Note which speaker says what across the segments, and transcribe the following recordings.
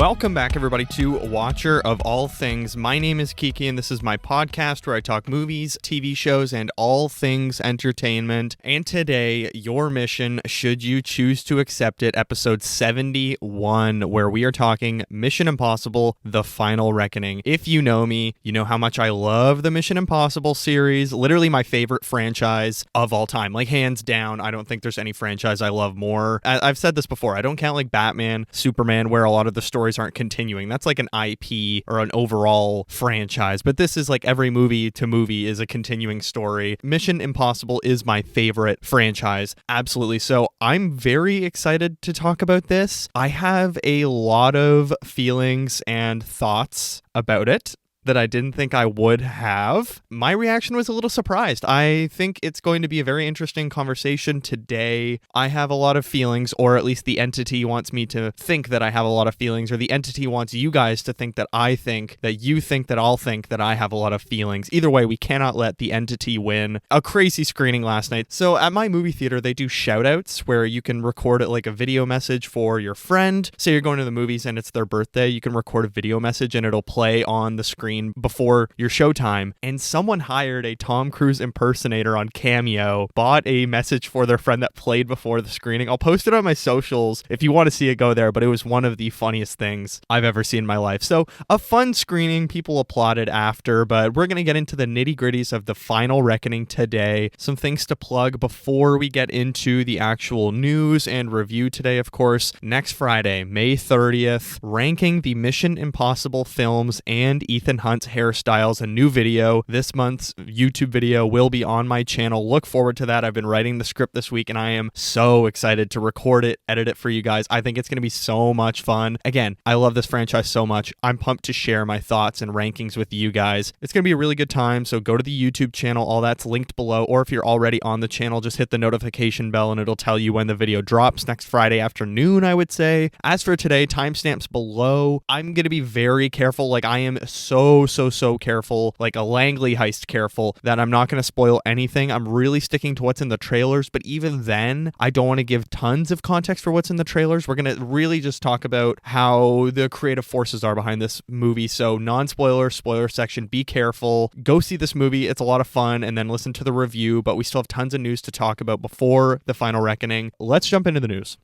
Speaker 1: Welcome back, everybody, to Watcher of All Things. My name is Kiki, and this is my podcast where I talk movies, TV shows, and all things entertainment. And today, your mission, should you choose to accept it, episode 71, where we are talking Mission Impossible: The Final Reckoning. If you know me, you know how much I love the Mission Impossible series. Literally my favorite franchise of all time. Like, hands down, I don't think there's any franchise I love more. I've said this before. I don't count like Batman, Superman, where a lot of the stories aren't continuing. That's like an IP or an overall franchise, but this is like every movie to movie is a continuing story. Mission Impossible is my favorite franchise, absolutely. So I'm very excited to talk about this. I have a lot of feelings and thoughts about it that I didn't think I would have. My reaction was a little surprised. I think it's going to be a very interesting conversation today. I have a lot of feelings, or at least the entity wants me to think that I have a lot of feelings, or the entity wants you guys to think that I think, that you think that I'll think that I have a lot of feelings. Either way, we cannot let the entity win. A crazy screening last night. So at my movie theater, they do shout outs where you can record it like a video message for your friend. Say you're going to the movies and it's their birthday, you can record a video message and it'll play on the screen before your showtime. And someone hired a Tom Cruise impersonator on Cameo, bought a message for their friend that played before the screening. I'll post it on my socials if you want to see it, go there, but it was one of the funniest things I've ever seen in my life. So a fun screening, people applauded after, but we're going to get into the nitty-gritties of The Final Reckoning today. Some things to plug before we get into the actual news and review today, of course. Next Friday, May 30th, ranking the Mission Impossible films and Ethan Hunt's hairstyles. A new video. This month's YouTube video will be on my channel. Look forward to that. I've been writing the script this week and I am so excited to record it, edit it for you guys. I think it's going to be so much fun. Again, I love this franchise so much. I'm pumped to share my thoughts and rankings with you guys. It's going to be a really good time. So go to the YouTube channel. All that's linked below. Or if you're already on the channel, just hit the notification bell and it'll tell you when the video drops next Friday afternoon, I would say. As for today, timestamps below. I'm going to be very careful. Like, I am so careful, like a Langley heist careful, that I'm not going to spoil anything. I'm really sticking to what's in the trailers, but even then, I don't want to give tons of context for what's in the trailers. We're going to really just talk about how the creative forces are behind this movie. So non-spoiler, spoiler section, be careful. Go see this movie. It's a lot of fun, and then listen to the review, but we still have tons of news to talk about before The Final Reckoning. Let's jump into the news.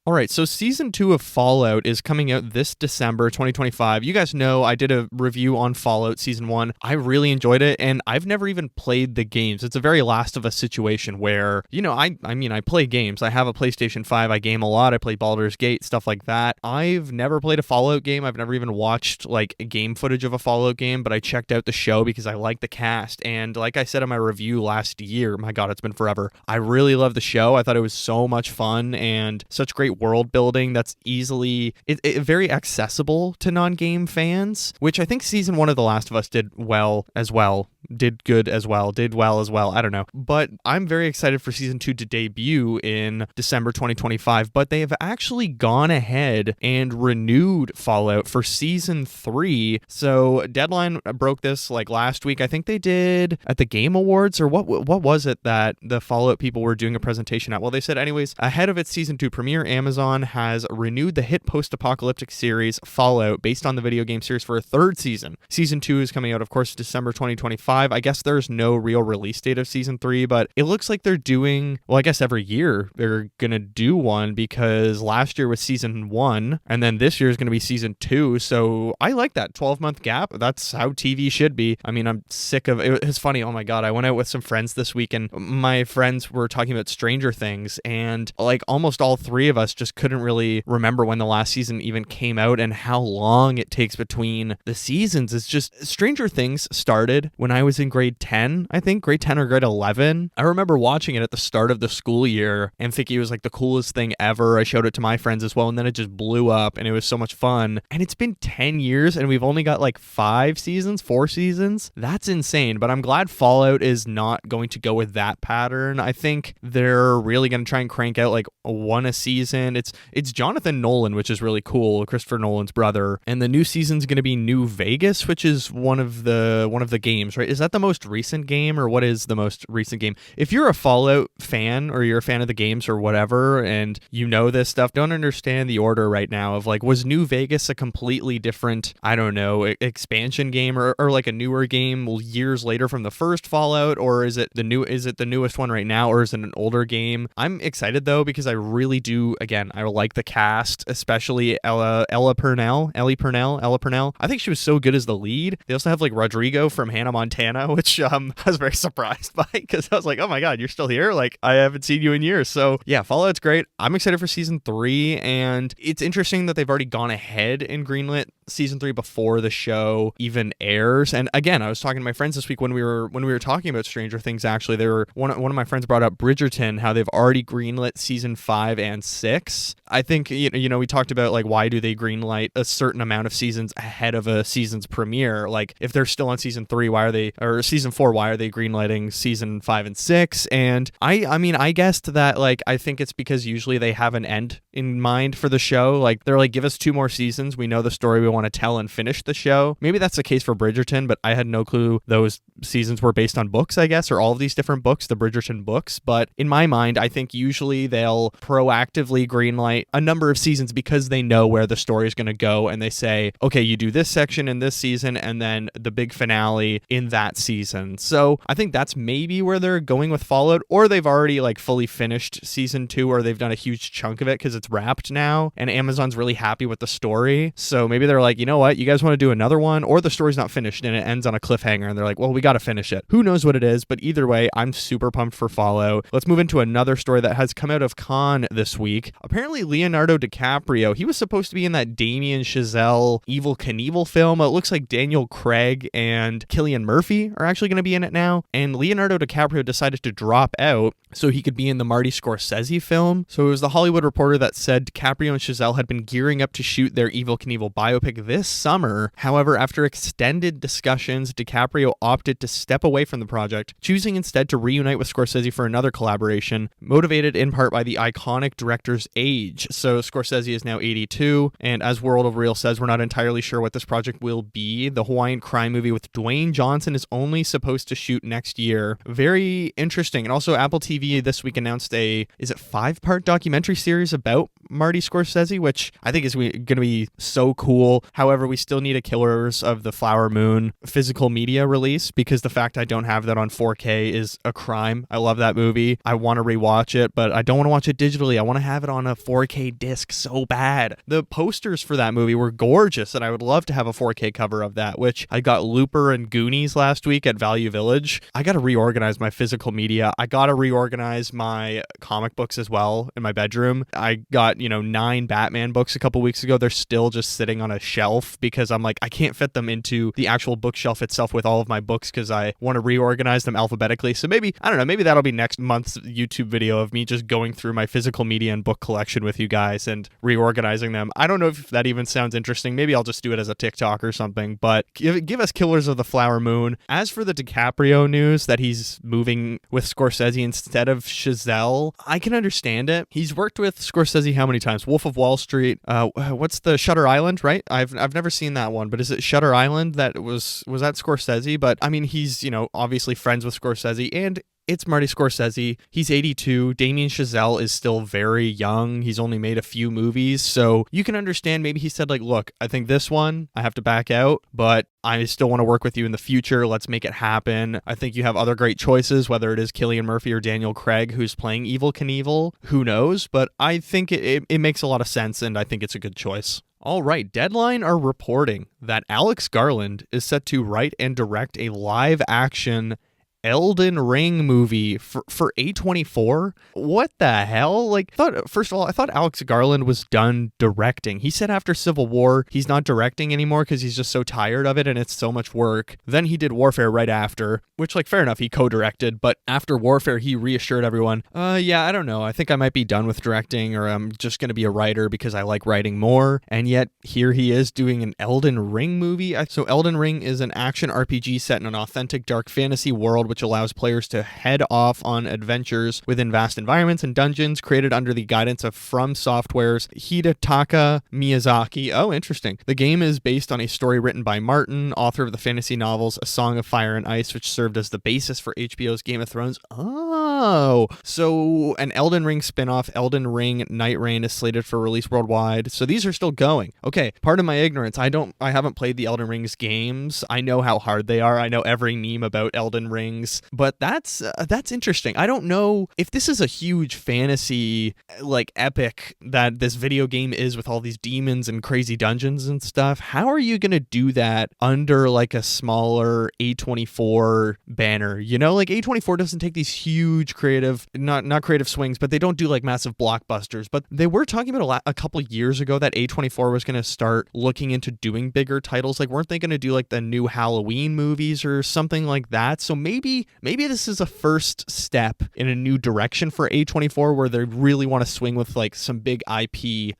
Speaker 1: All right, so Season 2 of Fallout is coming out this December 2025. You guys know I did a review on Fallout Season 1. I really enjoyed it, and I've never even played the games. It's a very Last of Us situation where, you know, I play games. I have a PlayStation 5. I game a lot. I play Baldur's Gate, stuff like that. I've never played a Fallout game. I've never even watched, like, game footage of a Fallout game, but I checked out the show because I like the cast. And like I said in my review last year, my God, it's been forever. I really love the show. I thought it was so much fun and such great world building that's easily very accessible to non-game fans, which I think Season 1 of The Last of Us did well as well. Did well as well. I don't know. But I'm very excited for Season 2 to debut in December 2025. But they have actually gone ahead and renewed Fallout for Season 3. So Deadline broke this like last week. I think they did at the Game Awards, or what was it that the Fallout people were doing a presentation at? Well, they said, anyways, ahead of its Season 2 premiere, Amazon has renewed the hit post-apocalyptic series Fallout based on the video game series for a third season. Season 2 is coming out, of course, December 2025. I guess there's no real release date of Season 3, but it looks like they're doing, well, I guess every year they're going to do one, because last year was Season 1, and then this year is going to be Season 2, so I like that 12-month gap. That's how TV should be. I mean, I'm sick of it. It's funny, oh my God, I went out with some friends this week, and my friends were talking about Stranger Things, and like almost all three of us just couldn't really remember when the last season even came out and how long it takes between the seasons. It's just, Stranger Things started when I was in grade 10, I think, grade 10 or grade 11. I remember watching it at the start of the school year and thinking it was like the coolest thing ever. I showed it to my friends as well, and then it just blew up and it was so much fun. And it's been 10 years and we've only got like 4 seasons. That's insane, but I'm glad Fallout is not going to go with that pattern. I think they're really going to try and crank out like one a season Bridgerton. It's Jonathan Nolan, which is really cool, Christopher Nolan's brother. And the new season's going to be New Vegas, which is one of the games, right? Is that the most recent game, or what is the most recent game? If you're a Fallout fan or you're a fan of the games or whatever, and you know this stuff, don't understand the order right now of like, was New Vegas a completely different, I don't know, expansion game or like a newer game years later from the first Fallout, or is it the newest one right now, or is it an older game? I'm excited though, because I really do, again, I like the cast, especially Ella Purnell. I think she was so good as the lead. They also have like Rodrigo from Hannah Montana, which I was very surprised by, because I was like, oh my god, you're still here? Like, I haven't seen you in years. So yeah, Fallout's great. I'm excited for season 3, and it's interesting that they've already gone ahead and greenlit season 3 before the show even airs. And again, I was talking to my friends this week when we were talking about Stranger Things. Actually, they were one of my friends brought up Bridgerton, how they've already greenlit season 5 and 6. I think you know we talked about like, why do they greenlight a certain amount of seasons ahead of a season's premiere? Like, if they're still on season 3, or season 4, why are they greenlighting season 5 and 6? And I mean, I guessed that, like, I think it's because usually they have an end in mind for the show. Like, they're like, give us 2 more seasons. We know the story we want to tell and finish the show. Maybe that's the case for Bridgerton, but I had no clue those seasons were based on books, I guess, or all of these different books, the Bridgerton books. But in my mind, I think usually they'll proactively greenlight a number of seasons because they know where the story is going to go, and they say, okay, you do this section in this season and then the big finale in that season. So I think that's maybe where they're going with Fallout, or they've already like fully finished season 2, or they've done a huge chunk of it because it's wrapped now and Amazon's really happy with the story. So maybe they're like, you know what, you guys want to do another one, or the story's not finished and it ends on a cliffhanger and they're like, well, we got to finish it. Who knows what it is, but either way, I'm super pumped for Fallout. Let's move into another story that has come out of Cannes this week. Apparently Leonardo DiCaprio, he was supposed to be in that Damien Chazelle Evel Knievel film. It looks like Daniel Craig and Cillian Murphy are actually going to be in it now, and Leonardo DiCaprio decided to drop out so he could be in the Marty Scorsese film. So it was the Hollywood Reporter that said DiCaprio and Chazelle had been gearing up to shoot their Evel Knievel biopic this summer. However, after extended discussions, DiCaprio opted to step away from the project, choosing instead to reunite with Scorsese for another collaboration, motivated in part by the iconic director's age. So Scorsese is now 82, and as World of Real says, we're not entirely sure what this project will be. The Hawaiian crime movie with Dwayne Johnson is only supposed to shoot next year. Very interesting. And also Apple TV this week announced a 5-part documentary series about Marty Scorsese, which I think is going to be so cool. However, we still need a Killers of the Flower Moon physical media release, because the fact I don't have that on 4K is a crime. I love that movie. I want to rewatch it, but I don't want to watch it digitally. I want to have it on a 4K disc so bad. The posters for that movie were gorgeous, and I would love to have a 4K cover of that, which I got Looper and Goonies last week at Value Village. I got to reorganize my physical media. I got to reorganize my comic books as well in my bedroom. I got 9 Batman books a couple weeks ago. They're still just sitting on a shelf because I'm like, I can't fit them into the actual bookshelf itself with all of my books because I want to reorganize them alphabetically. So maybe, I don't know, maybe that'll be next month's YouTube video of me just going through my physical media and book collection with you guys and reorganizing them. I don't know if that even sounds interesting. Maybe I'll just do it as a TikTok or something, but give us Killers of the Flower Moon. As for the DiCaprio news that he's moving with Scorsese instead of Chazelle, I can understand it. He's worked with Scorsese how many times? Wolf of Wall Street. What's the Shutter Island, right? I've never seen that one, but is it Shutter Island that was that Scorsese? But I mean, he's obviously friends with Scorsese, and it's Marty Scorsese. He's 82. Damien Chazelle is still very young. He's only made a few movies. So you can understand maybe he said like, look, I think this one I have to back out, but I still want to work with you in the future. Let's make it happen. I think you have other great choices, whether it is Cillian Murphy or Daniel Craig, who's playing Evel Knievel. Who knows? But I think it makes a lot of sense, and I think it's a good choice. All right, Deadline are reporting that Alex Garland is set to write and direct a live-action Elden Ring movie for A24. What the hell? Like, first of all, I thought Alex Garland was done directing. He said after Civil War he's not directing anymore because he's just so tired of it and it's so much work. Then he did Warfare right after, which, like, fair enough, he co-directed, but after Warfare he reassured everyone, yeah, I don't know, I think I might be done with directing, or I'm just going to be a writer because I like writing more. And yet here he is doing an Elden Ring movie. So Elden Ring is an action RPG set in an authentic dark fantasy world which allows players to head off on adventures within vast environments and dungeons created under the guidance of From Software's Hidetaka Miyazaki. Oh, interesting. The game is based on a story written by Martin, author of the fantasy novels A Song of Fire and Ice, which served as the basis for HBO's Game of Thrones. Oh, so an Elden Ring spinoff, Elden Ring Night Reign, is slated for release worldwide. So these are still going. Okay, pardon my ignorance. I haven't played the Elden Ring's games. I know how hard they are. I know every meme about Elden Rings, but that's interesting. I don't know if this is a huge fantasy like epic that this video game is with all these demons and crazy dungeons and stuff. How are you going to do that under like a smaller A24 banner? You know, like A24 doesn't take these huge creative, not creative swings, but they don't do like massive blockbusters. But they were talking about a couple years ago that A24 was going to start looking into doing bigger titles. Like, weren't they going to do like the new Halloween movies or something like that? So maybe this is a first step in a new direction for A24 where they really want to swing with like some big IP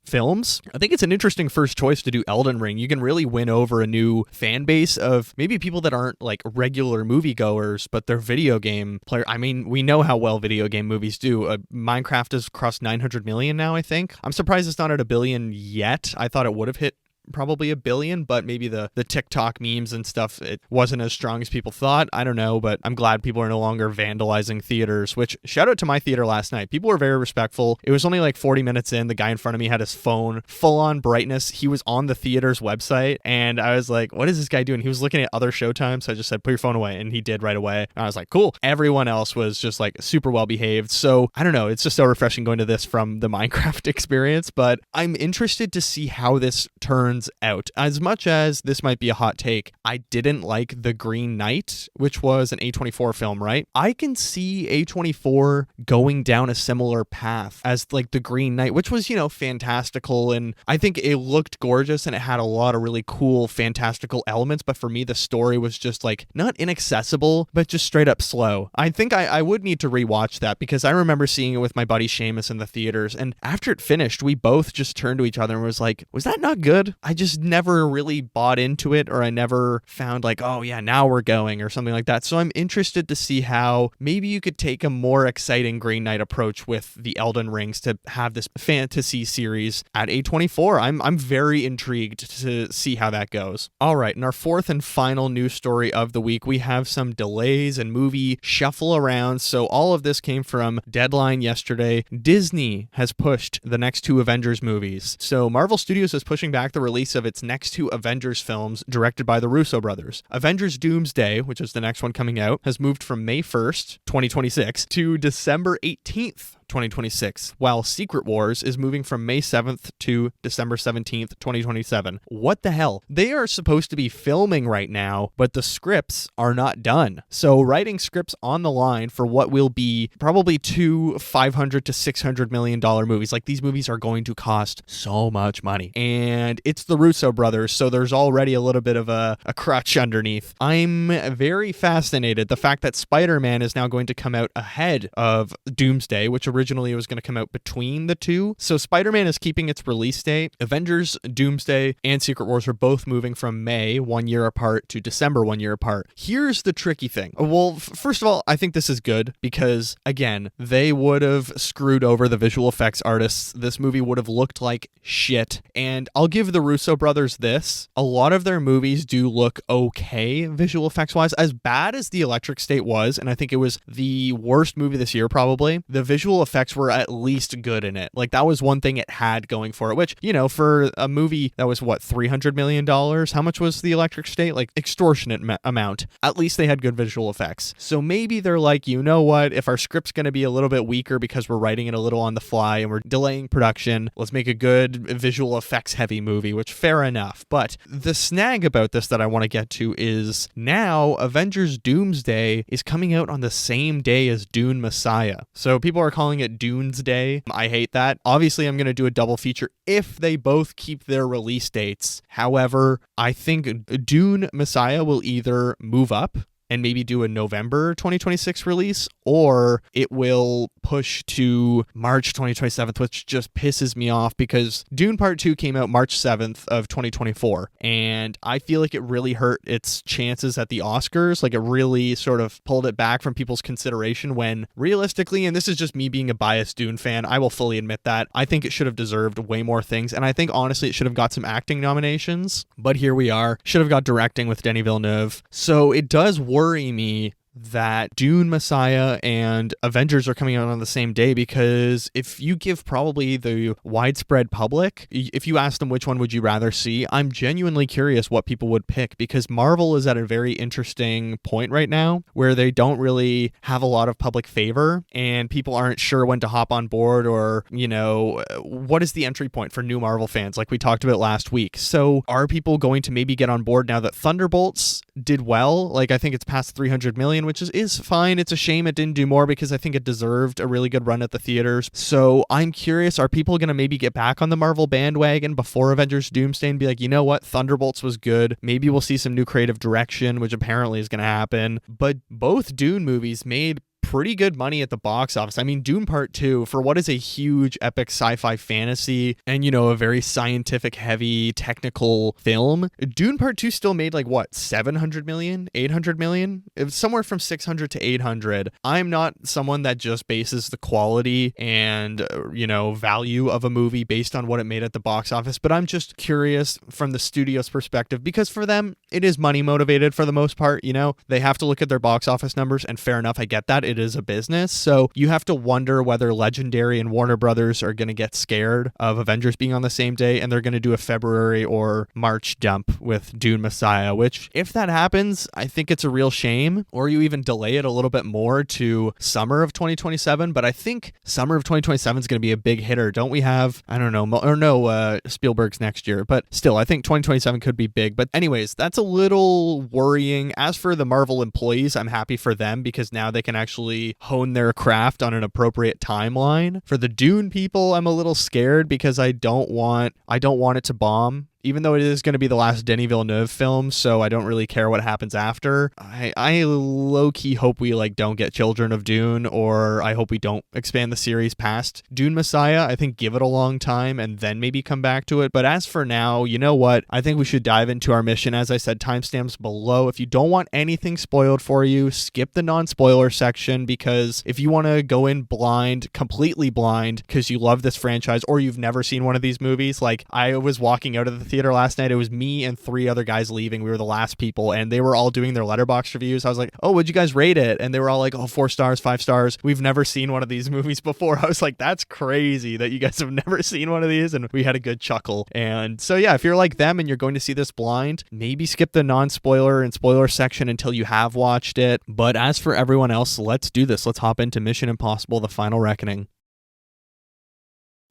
Speaker 1: films. I think it's an interesting first choice to do Elden Ring. You can really win over a new fan base of maybe people that aren't like regular moviegoers, but they're video game player. I mean, we know how well video game movies do. Minecraft has crossed 900 million now, I think. I'm surprised it's not at 1 billion yet. I thought it would have hit probably 1 billion, but maybe the TikTok memes and stuff, it wasn't as strong as people thought. I don't know, but I'm glad people are no longer vandalizing theaters, which shout out to my theater last night. People were very respectful. It was only like 40 minutes in. The guy in front of me had his phone full on brightness. He was on the theater's website and I was like, what is this guy doing? He was looking at other showtimes. So I just said, put your phone away. And he did right away. And I was like, cool. Everyone else was just like super well behaved. So I don't know. It's just so refreshing going to this from the Minecraft experience, but I'm interested to see how this turns out. As much as this might be a hot take, I didn't like The Green Knight, which was an A24 film, right? I can see A24 going down a similar path as like The Green Knight, which was, you know, fantastical. And I think it looked gorgeous and it had a lot of really cool, fantastical elements. But for me, the story was just like not inaccessible, but just straight up slow. I think I would need to rewatch that because I remember seeing it with my buddy Seamus in the theaters. And after it finished, we both just turned to each other and was like, was that not good? I just never really bought into it, or I never found like, oh yeah, now we're going or something like that. So I'm interested to see how maybe you could take a more exciting Green Knight approach with the Elden Rings to have this fantasy series at A24. I'm very intrigued to see how that goes. All right, in our fourth and final news story of the week, we have some delays and movie shuffle around. So all of this came from Deadline yesterday. Disney has pushed the next two Avengers movies. So Marvel Studios is pushing back the release of its next two Avengers films directed by the Russo brothers. Avengers Doomsday, which is the next one coming out, has moved from May 1st, 2026 to December 18th, 2026, while Secret Wars is moving from May 7th to December 17th, 2027. What the hell? They are supposed to be filming right now, but the scripts are not done. So writing scripts on the line for what will be probably two $500 to $600 million movies. Like, these movies are going to cost so much money. And it's the Russo brothers, so there's already a little bit of a crutch underneath. I'm very fascinated. The fact that Spider-Man is now going to come out ahead of Doomsday, which originally it was going to come out between the two. So Spider-Man is keeping its release date. Avengers, Doomsday, and Secret Wars are both moving from May 1 year apart to December 1 year apart. Here's the tricky thing. Well, first of all, I think this is good because, again, they would have screwed over the visual effects artists. This movie would have looked like shit. And I'll give the Russo brothers this. A lot of their movies do look okay visual effects wise. As bad as The Electric State was, and I think it was the worst movie this year probably, the visual effects were at least good in it. Like, that was one thing it had going for it, which, you know, for a movie that was what, $300 million, how much was The Electric State? Like, extortionate amount. At least they had good visual effects. So maybe they're like, you know what, if our script's going to be a little bit weaker because we're writing it a little on the fly and we're delaying production, let's make a good visual effects heavy movie, which fair enough. But the snag about this that I want to get to is now Avengers Doomsday is coming out on the same day as Dune Messiah. So people are calling it Dunes Day. I hate that. Obviously, I'm going to do a double feature if they both keep their release dates. However, I think Dune Messiah will either move up and maybe do a November 2026 release, or it will push to March 2027, which just pisses me off because Dune Part 2 came out March 7th of 2024, and I feel like it really hurt its chances at the Oscars. Like, it really sort of pulled it back from people's consideration when realistically, and this is just me being a biased Dune fan, I will fully admit that, I think it should have deserved way more things, and I think honestly it should have got some acting nominations, but here we are. Should have got directing with Denis Villeneuve. So it does worry me that Dune Messiah and Avengers are coming out on the same day, because if you give probably the widespread public, if you ask them which one would you rather see, I'm genuinely curious what people would pick, because Marvel is at a very interesting point right now where they don't really have a lot of public favor and people aren't sure when to hop on board, or, you know, what is the entry point for new Marvel fans like we talked about last week. So are people going to maybe get on board now that Thunderbolts did well? Like, I think it's past 300 million, which is fine. It's a shame it didn't do more because I think it deserved a really good run at the theaters. So I'm curious, are people going to maybe get back on the Marvel bandwagon before Avengers Doomsday and be like, you know what, Thunderbolts was good. Maybe we'll see some new creative direction, which apparently is going to happen. But both Dune movies made pretty good money at the box office. I mean, Dune Part 2, for what is a huge epic sci-fi fantasy and, you know, a very scientific heavy technical film, Dune Part 2 still made like what, 700 million, 800 million? It was somewhere from 600 to 800. I'm not someone that just bases the quality and, you know, value of a movie based on what it made at the box office, but I'm just curious from the studio's perspective, because for them, it is money motivated for the most part. You know, they have to look at their box office numbers, and fair enough, I get that. It is a business. So you have to wonder whether Legendary and Warner Brothers are going to get scared of Avengers being on the same day and they're going to do a February or March dump with Dune Messiah, which if that happens, I think it's a real shame. Or you even delay it a little bit more to summer of 2027. But I think summer of 2027 is going to be a big hitter. Don't we have, I don't know, or no, Spielberg's next year, but still, I think 2027 could be big. But anyways, that's a little worrying. As for the Marvel employees, I'm happy for them because now they can actually hone their craft on an appropriate timeline. For the Dune people, I'm a little scared because I don't want it to bomb. Even though it is going to be the last Denis Villeneuve film, so I don't really care what happens after. I low-key hope we don't get Children of Dune, or I hope we don't expand the series past Dune Messiah. I think give it a long time and then maybe come back to it. But as for now, you know what? I think we should dive into our mission. As I said, timestamps below. If you don't want anything spoiled for you, skip the non-spoiler section, because if you want to go in blind, completely blind, because you love this franchise or you've never seen one of these movies, like I was walking out of the theater last night, it was me and 3 other guys leaving. We were the last people and they were all doing their Letterboxd reviews. I was like, oh, would you guys rate it? And they were all like, oh, 4 stars, 5 stars. We've never seen one of these movies before. I was like, that's crazy that you guys have never seen one of these. And we had a good chuckle. And so yeah, if you're like them and you're going to see this blind, maybe skip the non-spoiler and spoiler section until you have watched it. But as for everyone else, let's do this. Let's hop into Mission Impossible: The Final Reckoning.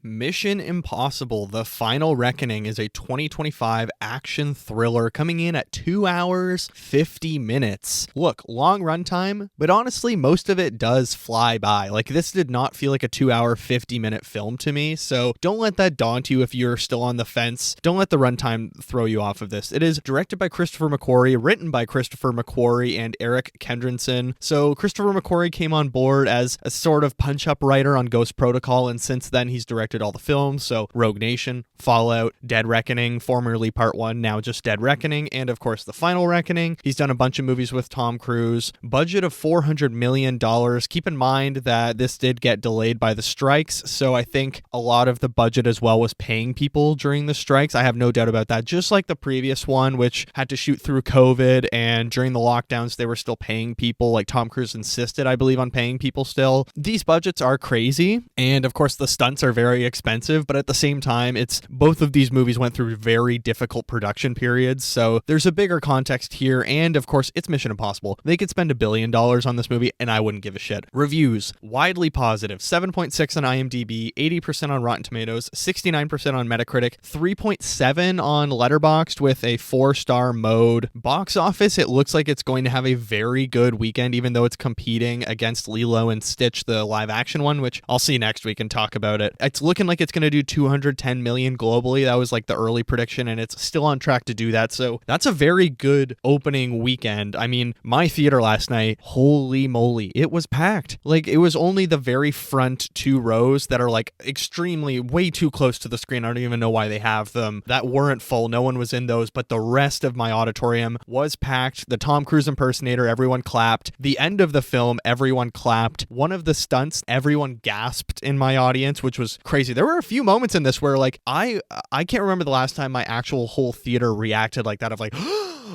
Speaker 1: Mission Impossible: The Final Reckoning is a 2025 action thriller coming in at 2 hours, 50 minutes. Look, long runtime, but honestly, most of it does fly by. Like, this did not feel like a 2 hour, 50 minute film to me, so don't let that daunt you if you're still on the fence. Don't let the runtime throw you off of this. It is directed by Christopher McQuarrie, written by Christopher McQuarrie and Eric Kendrinson. So Christopher McQuarrie came on board as a sort of punch-up writer on Ghost Protocol, and since then he's directed all the films, so Rogue Nation, Fallout, Dead Reckoning, formerly Part 1, now just Dead Reckoning, and of course The Final Reckoning. He's done a bunch of movies with Tom Cruise. Budget of $400 million. Keep in mind that this did get delayed by the strikes, so I think a lot of the budget as well was paying people during the strikes. I have no doubt about that, just like the previous one, which had to shoot through COVID, and during the lockdowns they were still paying people. Like, Tom Cruise insisted, I believe, on paying people still. These budgets are crazy, and of course the stunts are very expensive, but at the same time, it's both of these movies went through very difficult production periods, so there's a bigger context here, and of course it's Mission Impossible. They could spend $1 billion on this movie and I wouldn't give a shit. Reviews: widely positive, 7.6 on IMDb, 80% on Rotten Tomatoes, 69% on Metacritic, 3.7 on Letterboxd with a 4-star mode. Box office, it looks like it's going to have a very good weekend, even though it's competing against Lilo and Stitch, the live action one, which I'll see next week and talk about it. It's looking like it's going to do 210 million globally. That was like the early prediction, and it's still on track to do that. So that's a very good opening weekend. I mean, my theater last night, holy moly, it was packed. Like, it was only the very front 2 rows that are like extremely way too close to the screen. I don't even know why they have them. That weren't full. No one was in those, but the rest of my auditorium was packed. The Tom Cruise impersonator, everyone clapped. The end of the film, everyone clapped. One of the stunts, everyone gasped in my audience, which was crazy. There were a few moments in this where like I can't remember the last time my actual whole theater reacted like that, of like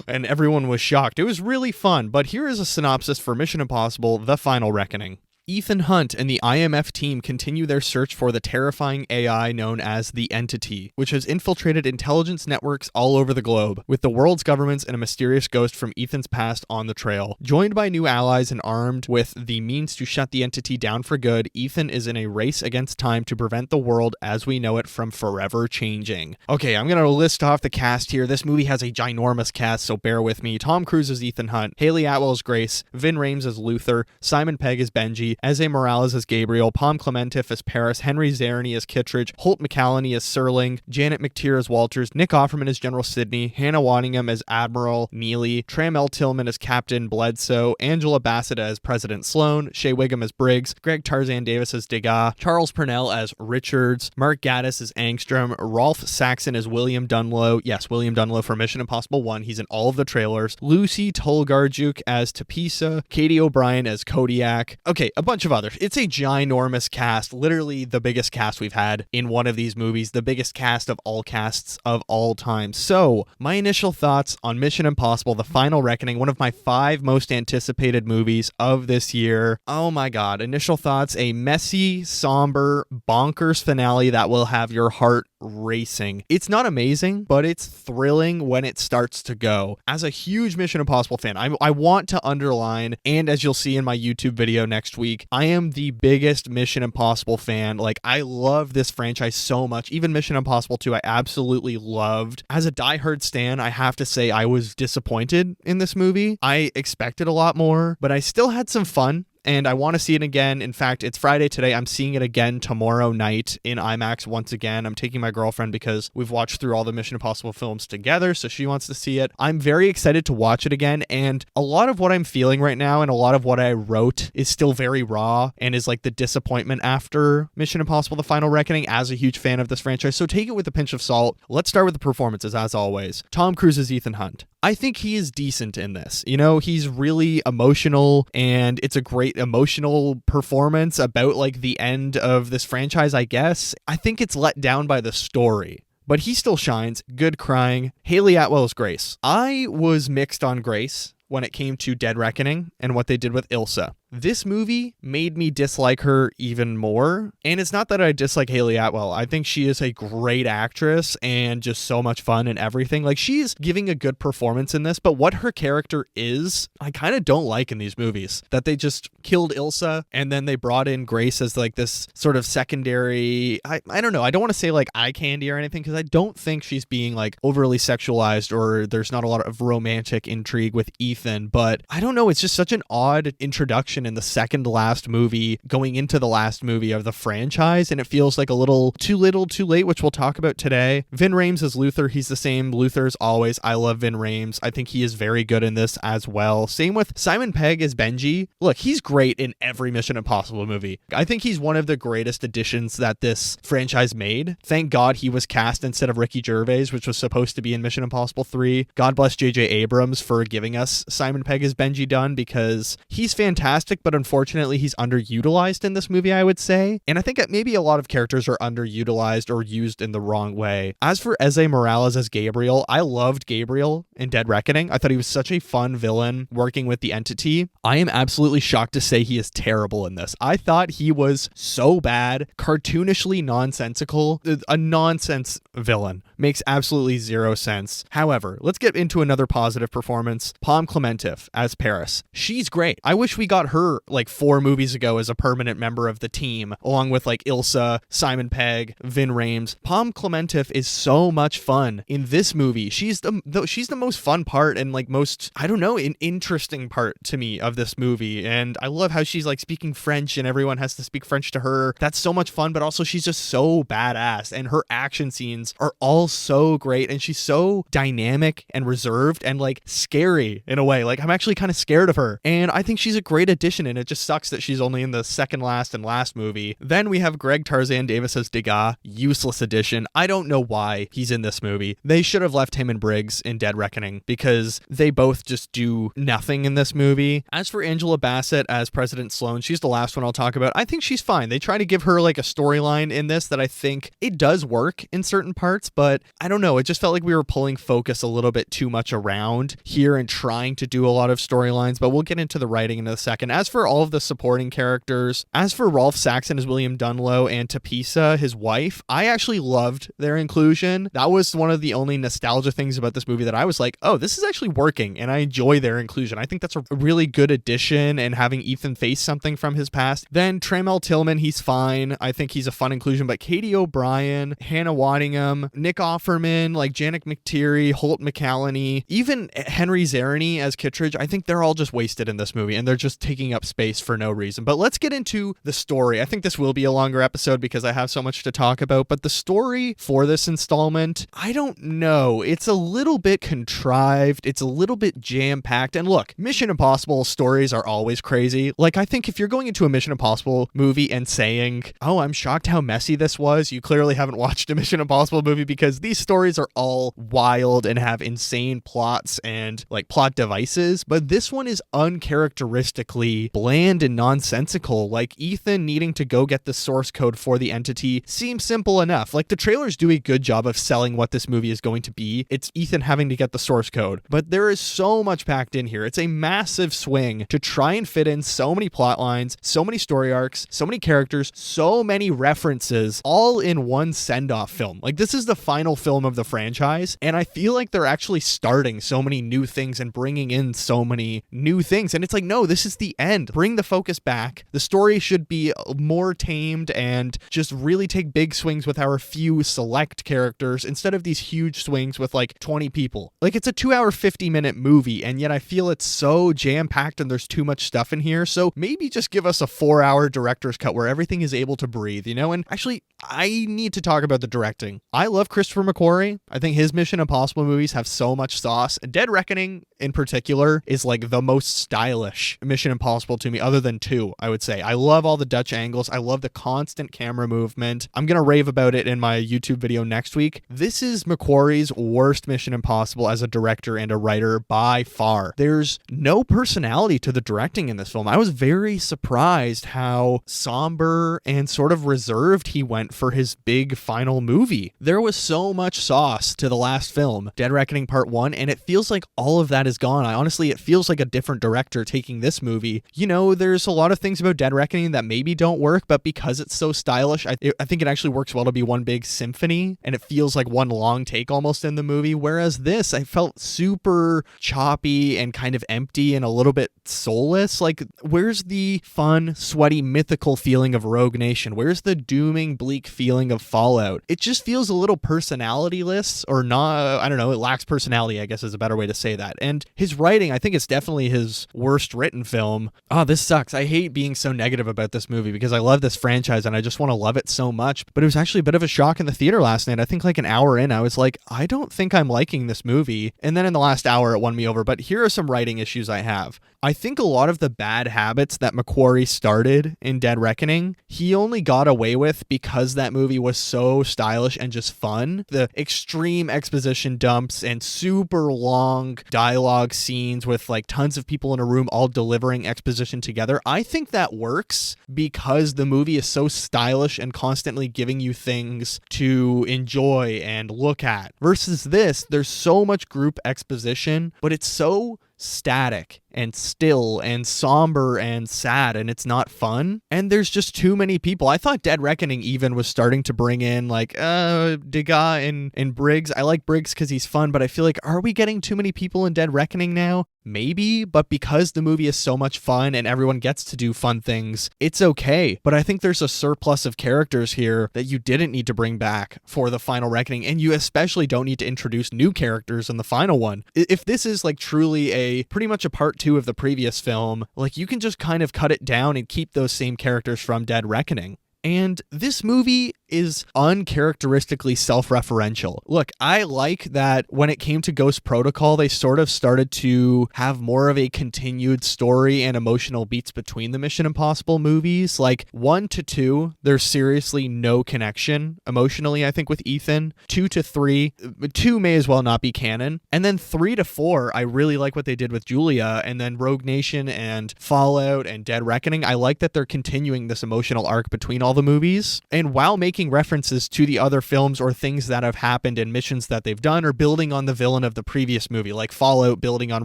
Speaker 1: and everyone was shocked. It was really fun. But here is a synopsis for Mission Impossible: The Final Reckoning. Ethan Hunt and the IMF team continue their search for the terrifying AI known as the Entity, which has infiltrated intelligence networks all over the globe, with the world's governments and a mysterious ghost from Ethan's past on the trail. Joined by new allies and armed with the means to shut the Entity down for good, Ethan is in a race against time to prevent the world as we know it from forever changing. Okay, I'm going to list off the cast here. This movie has a ginormous cast, so bear with me. Tom Cruise as Ethan Hunt, Haley Atwell as Grace, Vin Rames as Luther, Simon Pegg as Benji, Eze Morales as Gabriel, Pom Clementif as Paris, Henry Czerny as Kittredge, Holt McCallany as Serling, Janet McTeer as Walters, Nick Offerman as General Sidney, Hannah Waddingham as Admiral Neely, Tram L. Tillman as Captain Bledsoe, Angela Bassett as President Sloan, Shea Wiggum as Briggs, Greg Tarzan Davis as Degas, Charles Purnell as Richards, Mark Gaddis as Angstrom, Rolf Saxon as William Dunlow. Yes, William Dunlow from Mission Impossible 1. He's in all of the trailers. Lucy Tolgarjuk as Tapisa, Katie O'Brien as Kodiak. Okay, a bunch of others. It's a ginormous cast, literally the biggest cast we've had in one of these movies, the biggest cast of all casts of all time. So, my initial thoughts on Mission Impossible: The Final Reckoning, one of my 5 most anticipated movies of this year. Oh my god, initial thoughts: a messy, somber, bonkers finale that will have your heart racing. It's not amazing, but it's thrilling when it starts to go. As a huge Mission Impossible fan, I want to underline, and as you'll see in my YouTube video next week, I am the biggest Mission Impossible fan. Like, I love this franchise so much. Even Mission Impossible 2, I absolutely loved. As a diehard stan, I have to say I was disappointed in this movie. I expected a lot more, but I still had some fun. And I want to see it again. In fact, it's Friday today. I'm seeing it again tomorrow night in IMAX once again. I'm taking my girlfriend because we've watched through all the Mission Impossible films together, so she wants to see it. I'm very excited to watch it again, and a lot of what I'm feeling right now and a lot of what I wrote is still very raw and is like the disappointment after Mission Impossible: The Final Reckoning as a huge fan of this franchise. So take it with a pinch of salt. Let's start with the performances, as always. Tom Cruise as Ethan Hunt. I think he is decent in this. You know, he's really emotional, and it's a great emotional performance about like the end of this franchise, I guess. I think it's let down by the story, but he still shines. Good crying. Haley Atwell as Grace. I was mixed on Grace when it came to Dead Reckoning and what they did with Ilsa. This movie made me dislike her even more. And it's not that I dislike Haley Atwell. I think she is a great actress and just so much fun and everything. Like, she's giving a good performance in this, but what her character is, I kind of don't like in these movies. That they just killed Ilsa and then they brought in Grace as like this sort of secondary, I don't know. I don't want to say like eye candy or anything, because I don't think she's being like overly sexualized or there's not a lot of romantic intrigue with Ethan, but I don't know. It's just such an odd introduction in the second last movie going into the last movie of the franchise, and it feels like a little too little too late, which we'll talk about today. Vin Rames as Luther. He's the same Luther as always. I love Vin Rames. I think he is very good in this as well. Same with Simon Pegg as Benji. Look, he's great in every Mission Impossible movie. I think he's one of the greatest additions that this franchise made. Thank God he was cast instead of Ricky Gervais, which was supposed to be in Mission Impossible 3. God bless J.J. Abrams for giving us Simon Pegg as Benji Dunn, because he's fantastic, but unfortunately he's underutilized in this movie, I would say. And I think that maybe a lot of characters are underutilized or used in the wrong way. As for Eze Morales as Gabriel, I loved Gabriel in Dead Reckoning. I thought he was such a fun villain working with the Entity. I am absolutely shocked to say he is terrible in this. I thought he was so bad, cartoonishly nonsensical, a nonsense villain. Makes absolutely zero sense. However, let's get into another positive performance. Pom Clementif as Paris. She's great. I wish we got her her like 4 movies ago as a permanent member of the team, along with like Ilsa, Simon Pegg, Vin Rames. Pom Klementif is so much fun in this movie. She's the most fun part and like most, I don't know, an interesting part to me of this movie. And I love how she's like speaking French and everyone has to speak French to her. That's so much fun, but also she's just so badass and her action scenes are all so great and she's so dynamic and reserved and like scary in a way. Like I'm actually kind of scared of her and I think she's a great addition, and it just sucks that she's only in the second last and last movie. Then we have Greg Tarzan Davis as Degas, useless addition. I don't know why he's in this movie. They should have left him and Briggs in Dead Reckoning because they both just do nothing in this movie. As for Angela Bassett as President Sloan, she's the last one I'll talk about. I think she's fine. They try to give her like a storyline in this that I think it does work in certain parts, but I don't know. It just felt like we were pulling focus a little bit too much around here and trying to do a lot of storylines, but we'll get into the writing in a second. As for all of the supporting characters, as for Rolf Saxon as William Dunlow and Tapisa, his wife, I actually loved their inclusion. That was one of the only nostalgia things about this movie that I was like, oh, this is actually working, and I enjoy their inclusion. I think that's a really good addition, and having Ethan face something from his past. Then Trammell Tillman, he's fine. I think he's a fun inclusion, but Katie O'Brien, Hannah Waddingham, Nick Offerman, like Janet McTeary, Holt McCallany, even Henry Zareny as Kittredge, I think they're all just wasted in this movie, and they're just taking up space for no reason. But let's get into the story. I think this will be a longer episode because I have so much to talk about, but the story for this installment, I don't know. It's a little bit contrived. It's a little bit jam-packed. And look, Mission Impossible stories are always crazy. Like, I think if you're going into a Mission Impossible movie and saying, oh, I'm shocked how messy this was, you clearly haven't watched a Mission Impossible movie, because these stories are all wild and have insane plots and like plot devices. But this one is uncharacteristically bland and nonsensical. Like, Ethan needing to go get the source code for the entity seems simple enough. Like, the trailers do a good job of selling what this movie is going to be. It's Ethan having to get the source code, but there is so much packed in here. It's a massive swing to try and fit in so many plot lines, so many story arcs, so many characters, so many references, all in one send-off film. Like, this is the final film of the franchise, and I feel like they're actually starting so many new things and bringing in so many new things, and it's like, no, this is the end. Bring the focus back. The story should be more tamed and just really take big swings with our few select characters instead of these huge swings with like 20 people. Like, it's a 2-hour 50-minute movie, and yet I feel it's so jam-packed and there's too much stuff in here. So maybe just give us a 4-hour director's cut where everything is able to breathe, you know? And actually, I need to talk about the directing. I love Christopher McQuarrie. I think his Mission Impossible movies have so much sauce. Dead Reckoning in particular is like the most stylish Mission Impossible to me, other than 2, I would say. I love all the Dutch angles. I love the constant camera movement. I'm going to rave about it in my YouTube video next week. This is McQuarrie's worst Mission Impossible as a director and a writer by far. There's no personality to the directing in this film. I was very surprised how somber and sort of reserved he went for his big final movie. There was so much sauce to the last film, Dead Reckoning Part 1, and it feels like all of that is gone. It feels like a different director taking this movie. You know, there's a lot of things about Dead Reckoning that maybe don't work, but because it's so stylish, I think it actually works well to be one big symphony, and it feels like one long take almost in the movie, whereas this, I felt super choppy and kind of empty and a little bit soulless. Like, where's the fun, sweaty, mythical feeling of Rogue Nation? Where's the dooming, bleak feeling of Fallout? It just feels a little personality-less, or not, I don't know, it lacks personality, I guess is a better way to say that. And his writing, I think it's definitely his worst written film. Oh, this sucks. I hate being so negative about this movie because I love this franchise and I just want to love it so much. But it was actually a bit of a shock in the theater last night. I think like an hour in, I was like, I don't think I'm liking this movie. And then in the last hour, it won me over. But here are some writing issues I have. I think a lot of the bad habits that McQuarrie started in Dead Reckoning, he only got away with because that movie was so stylish and just fun. The extreme exposition dumps and super long dialogue scenes with like tons of people in a room all delivering exposition together. I think that works because the movie is so stylish and constantly giving you things to enjoy and look at. Versus this, there's so much group exposition, but it's so static and still and somber and sad, and it's not fun, and there's just too many people. I thought Dead Reckoning even was starting to bring in like Degas and Briggs. I like Briggs because he's fun, but I feel like, are we getting too many people in Dead Reckoning now? Maybe, but because the movie is so much fun and everyone gets to do fun things, it's okay. But I think there's a surplus of characters here that you didn't need to bring back for the final reckoning, and you especially don't need to introduce new characters in the final one. If this is like truly a pretty much a part 2 of the previous film, like you can just kind of cut it down and keep those same characters from Dead Reckoning. And this movie is uncharacteristically self-referential. Look, I like that when it came to Ghost Protocol, they sort of started to have more of a continued story and emotional beats between the Mission Impossible movies. Like 1 to 2, there's seriously no connection emotionally, I think, with Ethan. 2 to 3, 2 may as well not be canon. And then 3 to 4, I really like what they did with Julia. And then Rogue Nation and Fallout and Dead Reckoning, I like that they're continuing this emotional arc between all the movies, and while making references to the other films or things that have happened and missions that they've done, or building on the villain of the previous movie, like Fallout building on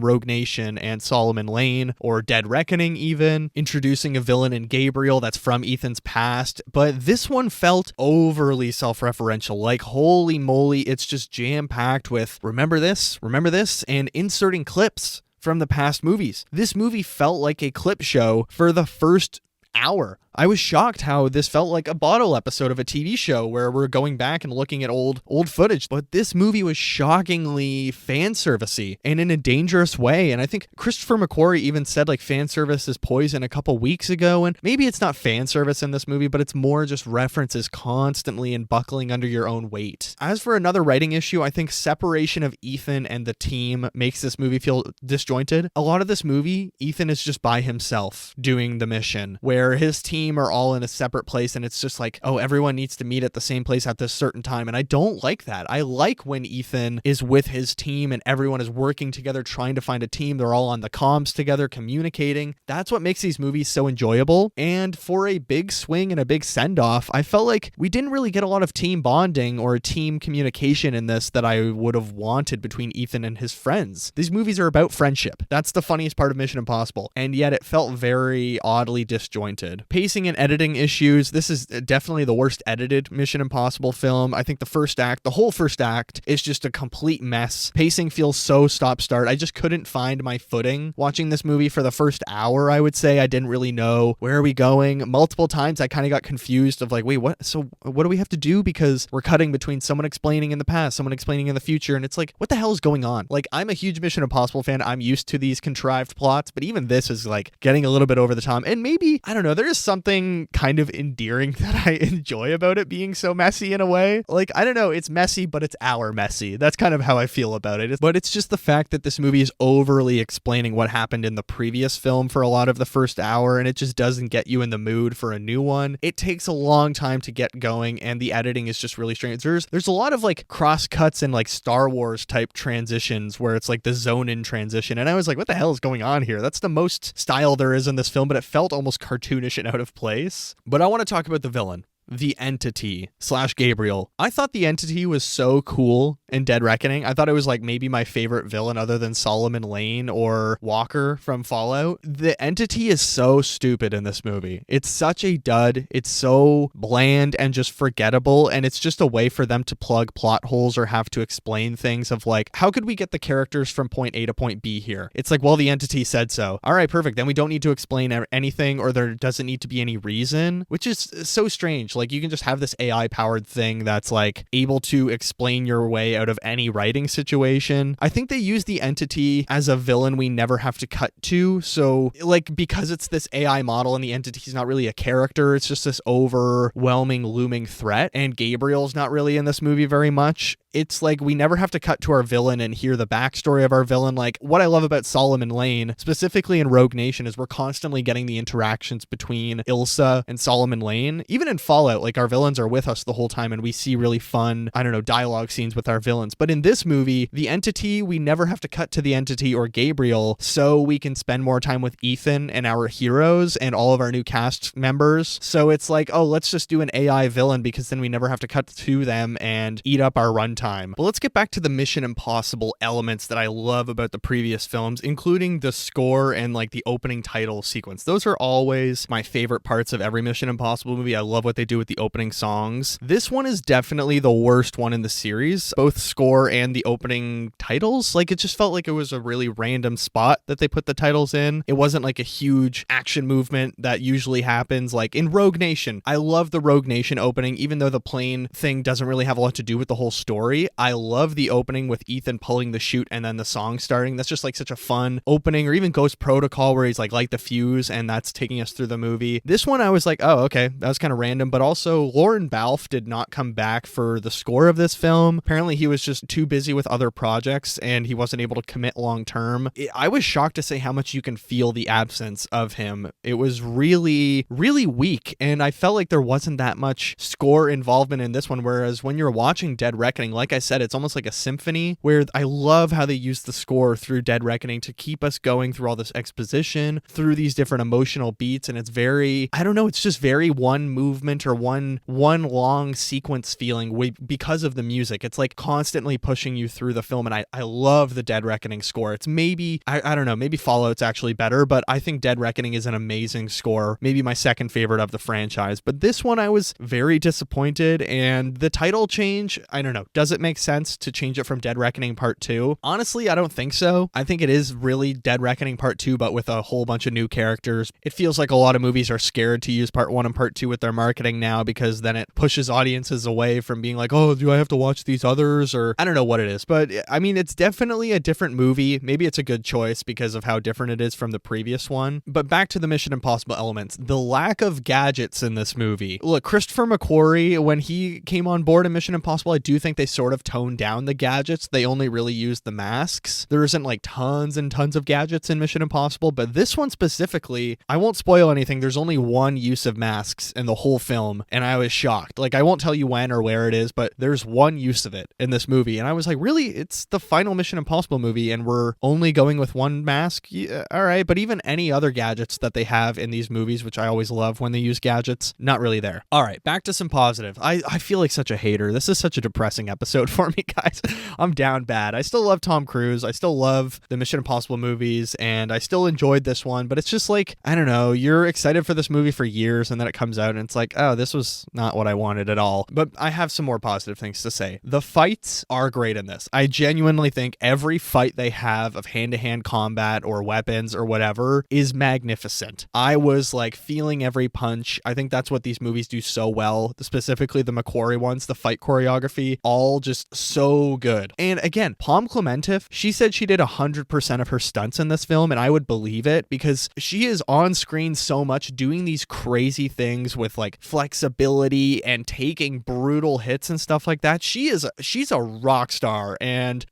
Speaker 1: Rogue Nation and Solomon Lane, or Dead Reckoning even, introducing a villain in Gabriel that's from Ethan's past. But this one felt overly self-referential, like holy moly, it's just jam-packed with remember this, and inserting clips from the past movies. This movie felt like a clip show for the first hour. I was shocked how this felt like a bottle episode of a TV show where we're going back and looking at old footage. But this movie was shockingly fan servicey and in a dangerous way. And I think Christopher McQuarrie even said like fan service is poison a couple weeks ago. And maybe it's not fan service in this movie, but it's more just references constantly and buckling under your own weight. As for another writing issue, I think separation of Ethan and the team makes this movie feel disjointed. A lot of this movie, Ethan is just by himself doing the mission, where his team are all in a separate place, and it's just like, oh, everyone needs to meet at the same place at this certain time. And I don't like that. I like when Ethan is with his team and everyone is working together, trying to find a team. They're all on the comms together, communicating. That's what makes these movies so enjoyable. And for a big swing and a big send-off, I felt like we didn't really get a lot of team bonding or team communication in this that I would have wanted between Ethan and his friends. These movies are about friendship. That's the funniest part of Mission Impossible. And yet it felt very oddly disjointed. Pacing and editing issues. This is definitely the worst edited Mission Impossible film. I think the whole first act is just a complete mess. Pacing feels so stop-start. I just couldn't find my footing watching this movie for the first hour, I would say. I didn't really know where are we going. Multiple times I kind of got confused of like, wait, what? So what do we have to do? Because we're cutting between someone explaining in the past, someone explaining in the future, and it's like, what the hell is going on? Like, I'm a huge Mission Impossible fan. I'm used to these contrived plots, but even this is like getting a little bit over the top. And maybe, I don't know, there is something kind of endearing that I enjoy about it being so messy in a way. Like, I don't know, it's messy, but it's our messy. That's kind of how I feel about it. But it's just the fact that this movie is overly explaining what happened in the previous film for a lot of the first hour, and it just doesn't get you in the mood for a new one. It takes a long time to get going, and the editing is just really strange. There's a lot of like cross cuts and like Star Wars type transitions where it's like the zone in transition, and I was like, what the hell is going on here? That's the most style there is in this film, but it felt almost cartoonish and out of place. But I want to talk about the villain. The Entity / Gabriel. I thought the Entity was so cool in Dead Reckoning. I thought it was like maybe my favorite villain other than Solomon Lane or Walker from Fallout. The Entity is so stupid in this movie. It's such a dud. It's so bland and just forgettable, and it's just a way for them to plug plot holes or have to explain things of like, how could we get the characters from point A to point B here? It's like, well, the Entity said so. All right, perfect. Then we don't need to explain anything, or there doesn't need to be any reason, which is so strange. Like, you can just have this AI powered thing that's like able to explain your way out of any writing situation. I think they use the Entity as a villain we never have to cut to. So like, because it's this AI model and the Entity's not really a character, it's just this overwhelming looming threat. And Gabriel's not really in this movie very much. It's like we never have to cut to our villain and hear the backstory of our villain. Like, what I love about Solomon Lane, specifically in Rogue Nation, is we're constantly getting the interactions between Ilsa and Solomon Lane. Even in Fallout, like, our villains are with us the whole time and we see really fun, I don't know, dialogue scenes with our villains. But in this movie, the Entity, we never have to cut to the Entity or Gabriel, so we can spend more time with Ethan and our heroes and all of our new cast members. So it's like, oh, let's just do an AI villain, because then we never have to cut to them and eat up our runtime time. But let's get back to the Mission Impossible elements that I love about the previous films, including the score and like the opening title sequence. Those are always my favorite parts of every Mission Impossible movie. I love what they do with the opening songs. This one is definitely the worst one in the series, both score and the opening titles. Like, it just felt like it was a really random spot that they put the titles in. It wasn't like a huge action movement that usually happens like in Rogue Nation. I love the Rogue Nation opening, even though the plane thing doesn't really have a lot to do with the whole story. I love the opening with Ethan pulling the chute and then the song starting. That's just like such a fun opening. Or even Ghost Protocol, where he's like light the fuse and that's taking us through the movie. This one I was like, oh, okay, that was kind of random. But also Lauren Balfe did not come back for the score of this film. Apparently he was just too busy with other projects and he wasn't able to commit long term. I was shocked to say how much you can feel the absence of him. It was really, really weak, and I felt like there wasn't that much score involvement in this one, whereas when you're watching Dead Reckoning, like I said, it's almost like a symphony, where I love how they use the score through Dead Reckoning to keep us going through all this exposition, through these different emotional beats, and it's very, I don't know, it's just very one movement or one long sequence feeling because of the music. It's like constantly pushing you through the film, and I love the Dead Reckoning score. It's maybe, I don't know, maybe Fallout's actually better, but I think Dead Reckoning is an amazing score, maybe my second favorite of the franchise. But this one I was very disappointed, and the title change, I don't know, does it make sense to change it from Dead Reckoning Part 2? Honestly, I don't think so. I think it is really Dead Reckoning Part 2, but with a whole bunch of new characters. It feels like a lot of movies are scared to use Part 1 and Part 2 with their marketing now, because then it pushes audiences away from being like, oh, do I have to watch these others? Or I don't know what it is, but I mean, it's definitely a different movie. Maybe it's a good choice because of how different it is from the previous one. But back to the Mission Impossible elements, the lack of gadgets in this movie. Look, Christopher McQuarrie, when he came on board in Mission Impossible, I do think they sort of toned down the gadgets. They only really used the masks. There isn't like tons and tons of gadgets in Mission Impossible, but this one specifically, I won't spoil anything. There's only one use of masks in the whole film, and I was shocked. Like, I won't tell you when or where it is, but there's one use of it in this movie, and I was like, really? It's the final Mission Impossible movie, and we're only going with one mask? Yeah, all right, but even any other gadgets that they have in these movies, which I always love when they use gadgets, not really there. All right, back to some positive. I feel like such a hater. This is such a depressing episode for me, guys. I'm down bad. I still love Tom Cruise. I still love the Mission Impossible movies, and I still enjoyed this one, but it's just like, I don't know, you're excited for this movie for years, and then it comes out, and it's like, oh, this was not what I wanted at all. But I have some more positive things to say. The fights are great in this. I genuinely think every fight they have of hand-to-hand combat or weapons or whatever is magnificent. I was like feeling every punch. I think that's what these movies do so well, specifically the McQuarrie ones, the fight choreography, all just so good. And again, Pom Klementif, she said she did 100% of her stunts in this film, and I would believe it, because she is on screen so much doing these crazy things with like flexibility and taking brutal hits and stuff like that. She's a rock star, and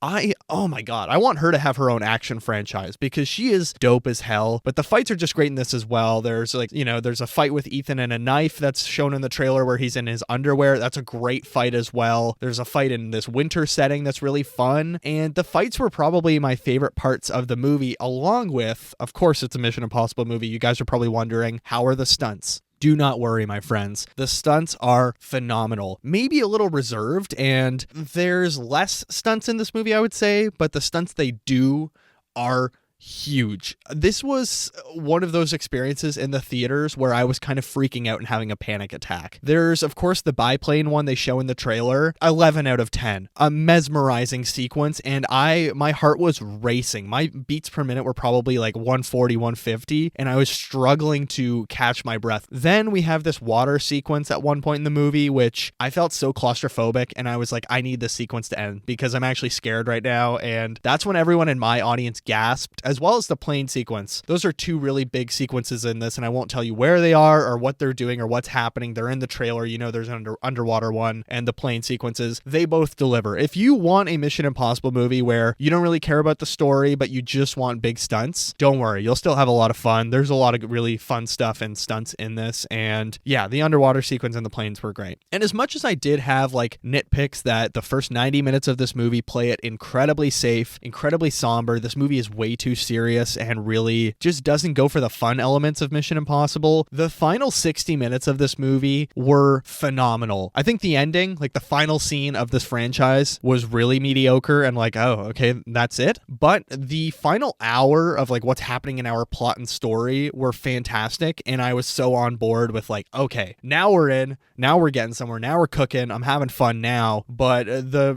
Speaker 1: oh my god, I want her to have her own action franchise because she is dope as hell. But the fights are just great in this as well. There's like, you know, there's a fight with Ethan and a knife that's shown in the trailer where he's in his underwear. That's a great fight as well. There's a fight in this winter setting that's really fun, and the fights were probably my favorite parts of the movie, along with, of course, it's a Mission Impossible movie. You guys are probably wondering, how are the stunts? Do not worry, my friends. The stunts are phenomenal. Maybe a little reserved, and there's less stunts in this movie, I would say, but the stunts they do are huge. This was one of those experiences in the theaters where I was kind of freaking out and having a panic attack. There's, of course, the biplane one they show in the trailer. 11 out of 10. A mesmerizing sequence, and my heart was racing. My beats per minute were probably like 140, 150, and I was struggling to catch my breath. Then we have this water sequence at one point in the movie, which I felt so claustrophobic, and I was like, I need this sequence to end because I'm actually scared right now, and that's when everyone in my audience gasped, as well as the plane sequence. Those are two really big sequences in this, and I won't tell you where they are or what they're doing or what's happening. They're in the trailer. You know, there's an underwater one and the plane sequences. They both deliver. If you want a Mission Impossible movie where you don't really care about the story, but you just want big stunts, don't worry. You'll still have a lot of fun. There's a lot of really fun stuff and stunts in this. And yeah, the underwater sequence and the planes were great. And as much as I did have like nitpicks that the first 90 minutes of this movie play it incredibly safe, incredibly somber, this movie is way too serious and really just doesn't go for the fun elements of Mission Impossible. The final 60 minutes of this movie were phenomenal. I think the ending, like the final scene of this franchise, was really mediocre and like, oh, okay, that's it. But the final hour of like what's happening in our plot and story were fantastic, and I was so on board with like, okay, now we're in, now we're getting somewhere, now we're cooking, I'm having fun now. But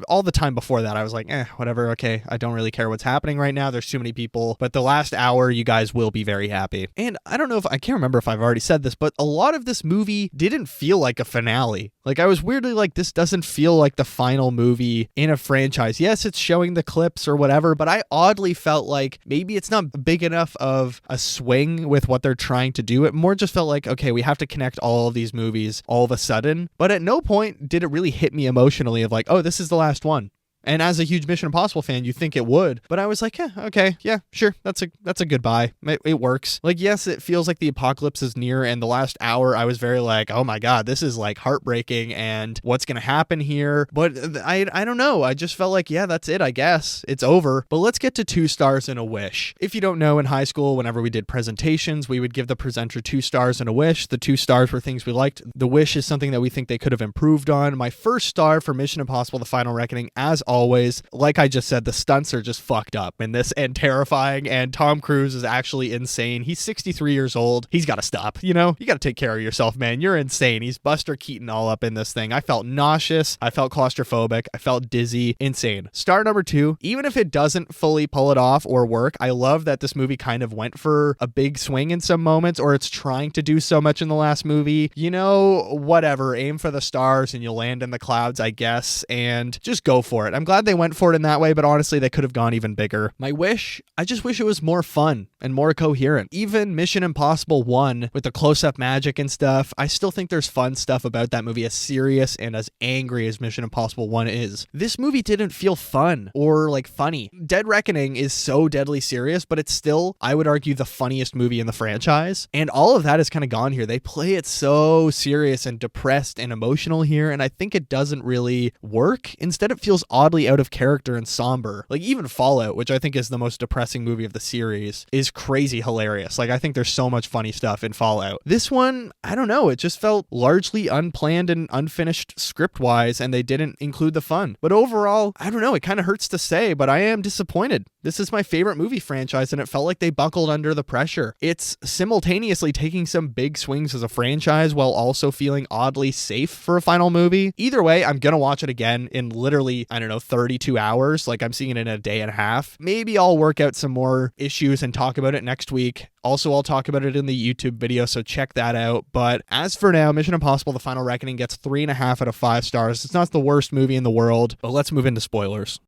Speaker 1: all the time before that, I was like, whatever, okay, I don't really care what's happening right now. There's too many people. But the last hour, you guys will be very happy. And I don't know if I can't remember if I've already said this, but a lot of this movie didn't feel like a finale. Like I was weirdly like, this doesn't feel like the final movie in a franchise. Yes, it's showing the clips or whatever, but I oddly felt like maybe it's not big enough of a swing with what they're trying to do. It more just felt like, okay, we have to connect all of these movies all of a sudden. But at no point did it really hit me emotionally of like, oh, this is the last one. And as a huge Mission Impossible fan, you think it would. But I was like, okay, yeah, sure. That's a goodbye. It works. Like, yes, it feels like the apocalypse is near. And the last hour, I was very like, oh my God, this is like heartbreaking. And what's going to happen here? But I don't know. I just felt like, yeah, that's it, I guess. It's over. But let's get to 2 stars and a wish. If you don't know, in high school, whenever we did presentations, we would give the presenter 2 stars and a wish. The 2 stars were things we liked. The wish is something that we think they could have improved on. My first star for Mission Impossible: The Final Reckoning, as always, like I just said, the stunts are just fucked up in this and terrifying, and Tom Cruise is actually insane. He's 63 years old. He's got to stop, you know? You got to take care of yourself, man. You're insane. He's Buster Keaton all up in this thing. I felt nauseous. I felt claustrophobic. I felt dizzy. Insane. Star number 2, even if it doesn't fully pull it off or work, I love that this movie kind of went for a big swing in some moments, or it's trying to do so much in the last movie. You know, whatever. Aim for the stars and you'll land in the clouds, I guess, and just go for it. I'm glad they went for it in that way, but honestly, they could have gone even bigger. My wish, I just wish it was more fun and more coherent. Even Mission Impossible 1 with the close-up magic and stuff, I still think there's fun stuff about that movie, as serious and as angry as Mission Impossible 1 is. This movie didn't feel fun or like funny. Dead Reckoning is so deadly serious, but it's still, I would argue, the funniest movie in the franchise. And all of that is kind of gone here. They play it so serious and depressed and emotional here, and I think it doesn't really work. Instead, it feels oddly out of character and somber. Like even Fallout, which I think is the most depressing movie of the series, is crazy hilarious. Like I think there's so much funny stuff in Fallout. This one, I don't know, it just felt largely unplanned and unfinished script-wise, and they didn't include the fun. But overall, I don't know, it kind of hurts to say, but I am disappointed. This is my favorite movie franchise, and it felt like they buckled under the pressure. It's simultaneously taking some big swings as a franchise while also feeling oddly safe for a final movie. Either way, I'm gonna watch it again in literally, 32 hours. Like I'm seeing it in a day and a half. Maybe I'll work out some more issues and talk about it next week. Also, I'll talk about it in the YouTube video, so check that out. But as for now, Mission Impossible: The Final Reckoning gets 3.5 out of 5 stars. It's not the worst movie in the world, but let's move into spoilers.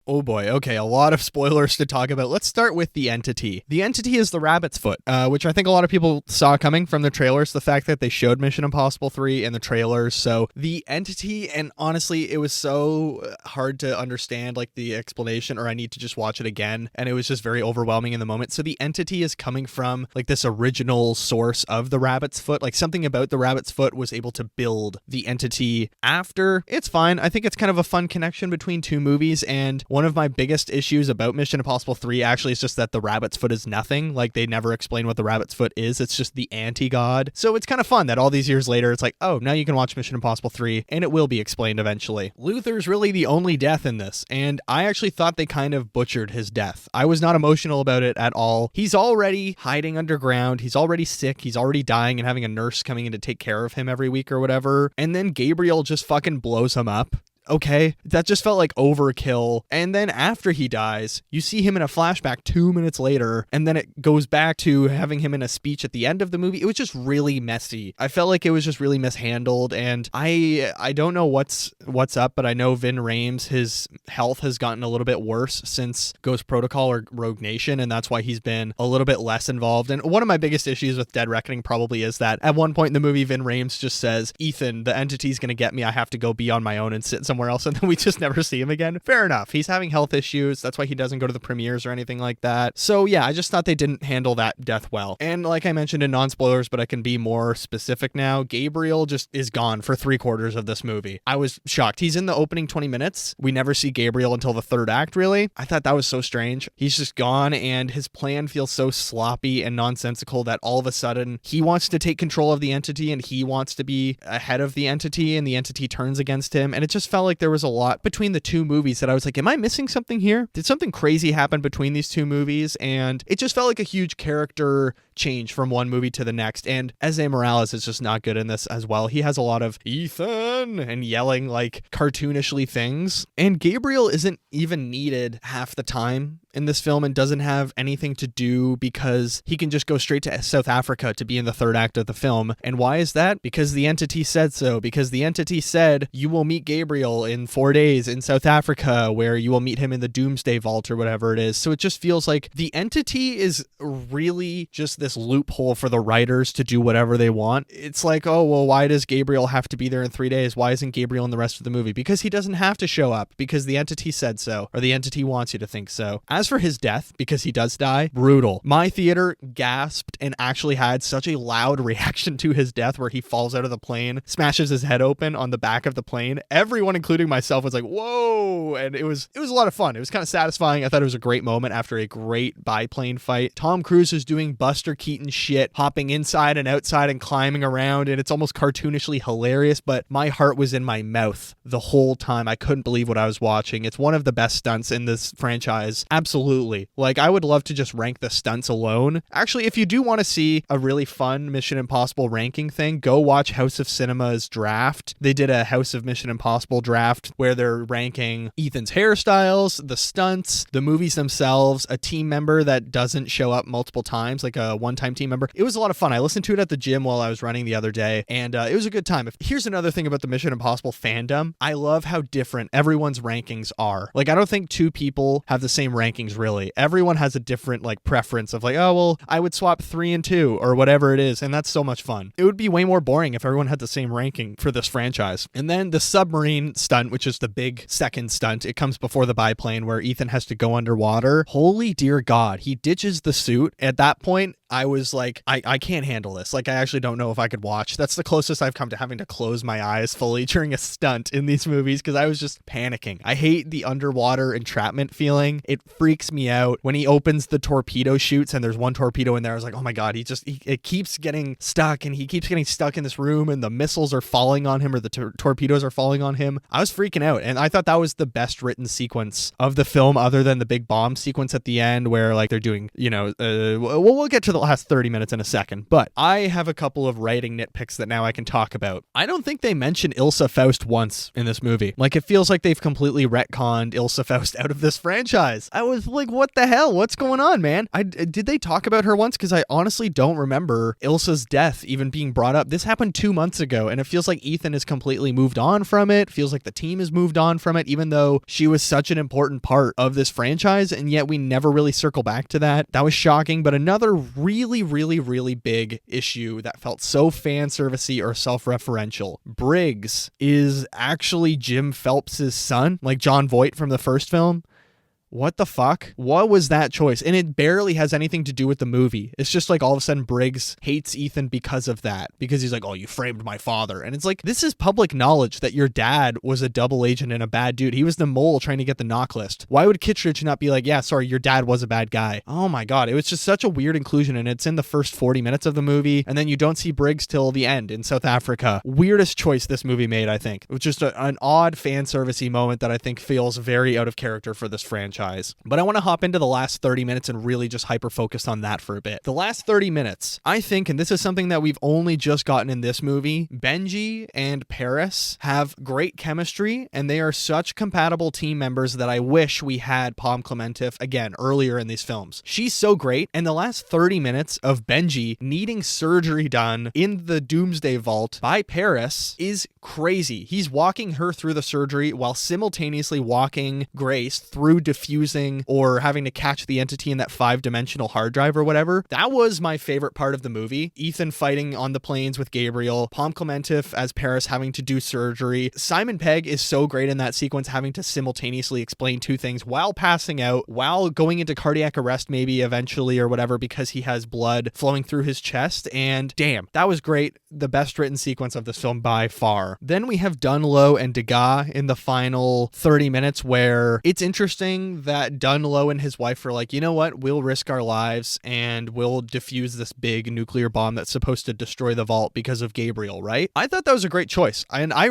Speaker 1: Oh boy, okay, a lot of spoilers to talk about. Let's start with The Entity. The Entity is the rabbit's foot, which I think a lot of people saw coming from the trailers, the fact that they showed Mission Impossible 3 in the trailers. So The Entity, and honestly, it was so hard to understand, like, the explanation, or I need to just watch it again, and it was just very overwhelming in the moment. So The Entity is coming from, like, this original source of the rabbit's foot. Like, something about the rabbit's foot was able to build the Entity after. It's fine. I think it's kind of a fun connection between 2 movies, and one of my biggest issues about Mission Impossible 3 actually is just that the rabbit's foot is nothing. Like, they never explain what the rabbit's foot is. It's just the anti-god. So it's kind of fun that all these years later, it's like, oh, now you can watch Mission Impossible 3, and it will be explained eventually. Luther's really the only death in this, and I actually thought they kind of butchered his death. I was not emotional about it at all. He's already hiding underground. He's already sick. He's already dying and having a nurse coming in to take care of him every week or whatever. And then Gabriel just fucking blows him up. Okay, that just felt like overkill. And then after he dies, you see him in a flashback 2 minutes later, and then it goes back to having him in a speech at the end of the movie. It was just really messy. I felt like it was just really mishandled, and I don't know what's up, but I know Vin Rames, his health has gotten a little bit worse since Ghost Protocol or Rogue Nation, and that's why he's been a little bit less involved. And one of my biggest issues with Dead Reckoning probably is that at one point in the movie, Vin Rames just says, Ethan, the entity's gonna get me. I have to go be on my own and sit somewhere else and then we just never see him again. Fair enough. He's having health issues. That's why he doesn't go to the premieres or anything like that. So yeah, I just thought they didn't handle that death well. And like I mentioned in non-spoilers, but I can be more specific now, Gabriel just is gone for 3/4 of this movie. I was shocked. He's in the opening 20 minutes. We never see Gabriel until the third act, really. I thought that was so strange. He's just gone, and his plan feels so sloppy and nonsensical that all of a sudden he wants to take control of the entity and he wants to be ahead of the entity, and the entity turns against him. And it just felt like there was a lot between the two movies that I was like, am I missing something here? Did something crazy happen between these two movies? And it just felt like a huge character change from one movie to the next. And Eze Morales is just not good in this as well. He has a lot of Ethan and yelling like cartoonishly things. And Gabriel isn't even needed half the time in this film and doesn't have anything to do because he can just go straight to South Africa to be in the third act of the film. And why is that? Because the entity said so. Because the entity said you will meet Gabriel in 4 days in South Africa, where you will meet him in the Doomsday Vault or whatever it is. So it just feels like the entity is really just this loophole for the writers to do whatever they want. It's like, oh, well, why does Gabriel have to be there in 3 days? Why isn't Gabriel in the rest of the movie? Because he doesn't have to show up, because the entity said so, or the entity wants you to think so. As for his death, because he does die, brutal. My theater gasped and actually had such a loud reaction to his death, where he falls out of the plane, smashes his head open on the back of the plane. Everyone, including myself, was like, whoa. And it was a lot of fun. It was kind of satisfying. I thought it was a great moment after a great biplane fight. Tom Cruise is doing Buster Keaton shit, hopping inside and outside and climbing around, and it's almost cartoonishly hilarious, but my heart was in my mouth the whole time. I couldn't believe what I was watching. It's one of the best stunts in this franchise. Absolutely. Like, I would love to just rank the stunts alone. Actually, if you do want to see a really fun Mission Impossible ranking thing, go watch House of Cinema's draft. They did a House of Mission Impossible draft where they're ranking Ethan's hairstyles, the stunts, the movies themselves, a team member that doesn't show up multiple times, like a one-time team member. It was a lot of fun. I listened to it at the gym while I was running the other day, and it was a good time. Here's another thing about the Mission Impossible fandom. I love how different everyone's rankings are. Like, I don't think two people have the same rankings, really. Everyone has a different like preference of like, oh, well, I would swap 3 and 2 or whatever it is. And that's so much fun. It would be way more boring if everyone had the same ranking for this franchise. And then the submarine stunt, which is the big second stunt, it comes before the biplane where Ethan has to go underwater. Holy dear God. He ditches the suit. At that point, I was like, I can't handle this. Like, I actually don't know if I could watch. That's the closest I've come to having to close my eyes fully during a stunt in these movies, because I was just panicking. I hate the underwater entrapment feeling. It freaks me out. When he opens the torpedo chutes and there's one torpedo in there, I was like, oh my God, it keeps getting stuck, and he keeps getting stuck in this room, and the missiles are falling on him, or the torpedoes are falling on him. I was freaking out, and I thought that was the best written sequence of the film, other than the big bomb sequence at the end where like they're doing, we'll get to the last 30 minutes in a second, but I have a couple of writing nitpicks that now I can talk about. I don't think they mention Ilsa Faust once in this movie. Like, it feels like they've completely retconned Ilsa Faust out of this franchise. I was like, what the hell? What's going on, man? Did they talk about her once? Because I honestly don't remember Ilsa's death even being brought up. This happened 2 months ago, and it feels like Ethan has completely moved on from it. Feels like the team has moved on from it, even though she was such an important part of this franchise, and yet we never really circle back to that. That was shocking. But another really big issue that felt so fan servicey or self-referential. Briggs is actually Jim Phelps's son, like John Voight from the first film. What the fuck? What was that choice? And it barely has anything to do with the movie. It's just like all of a sudden Briggs hates Ethan because of that. Because he's like, oh, you framed my father. And it's like, this is public knowledge that your dad was a double agent and a bad dude. He was the mole trying to get the knock list. Why would Kittredge not be like, yeah, sorry, your dad was a bad guy? Oh my God. It was just such a weird inclusion. And it's in the first 40 minutes of the movie. And then you don't see Briggs till the end in South Africa. Weirdest choice this movie made, I think. It was just an odd fan servicey moment that I think feels very out of character for this franchise. But I want to hop into the last 30 minutes and really just hyper focus on that for a bit. The last 30 minutes, I think, and this is something that we've only just gotten in this movie, Benji and Paris have great chemistry, and they are such compatible team members that I wish we had Pom Klementif again earlier in these films. She's so great, and the last 30 minutes of Benji needing surgery done in the Doomsday Vault by Paris is crazy. He's walking her through the surgery while simultaneously walking Grace through diffusing defusing or having to catch the entity in that 5-dimensional hard drive or whatever. That was my favorite part of the movie. Ethan fighting on the planes with Gabriel, Pom Klementif as Paris having to do surgery. Simon Pegg is so great in that sequence, having to simultaneously explain two things while passing out, while going into cardiac arrest maybe eventually or whatever because he has blood flowing through his chest. And damn, that was great. The best written sequence of this film by far. Then we have Dunlow and Degas in the final 30 minutes, where it's interesting that Dunlow and his wife are like, you know what, we'll risk our lives and we'll defuse this big nuclear bomb that's supposed to destroy the vault because of Gabriel, right? I thought that was a great choice. And I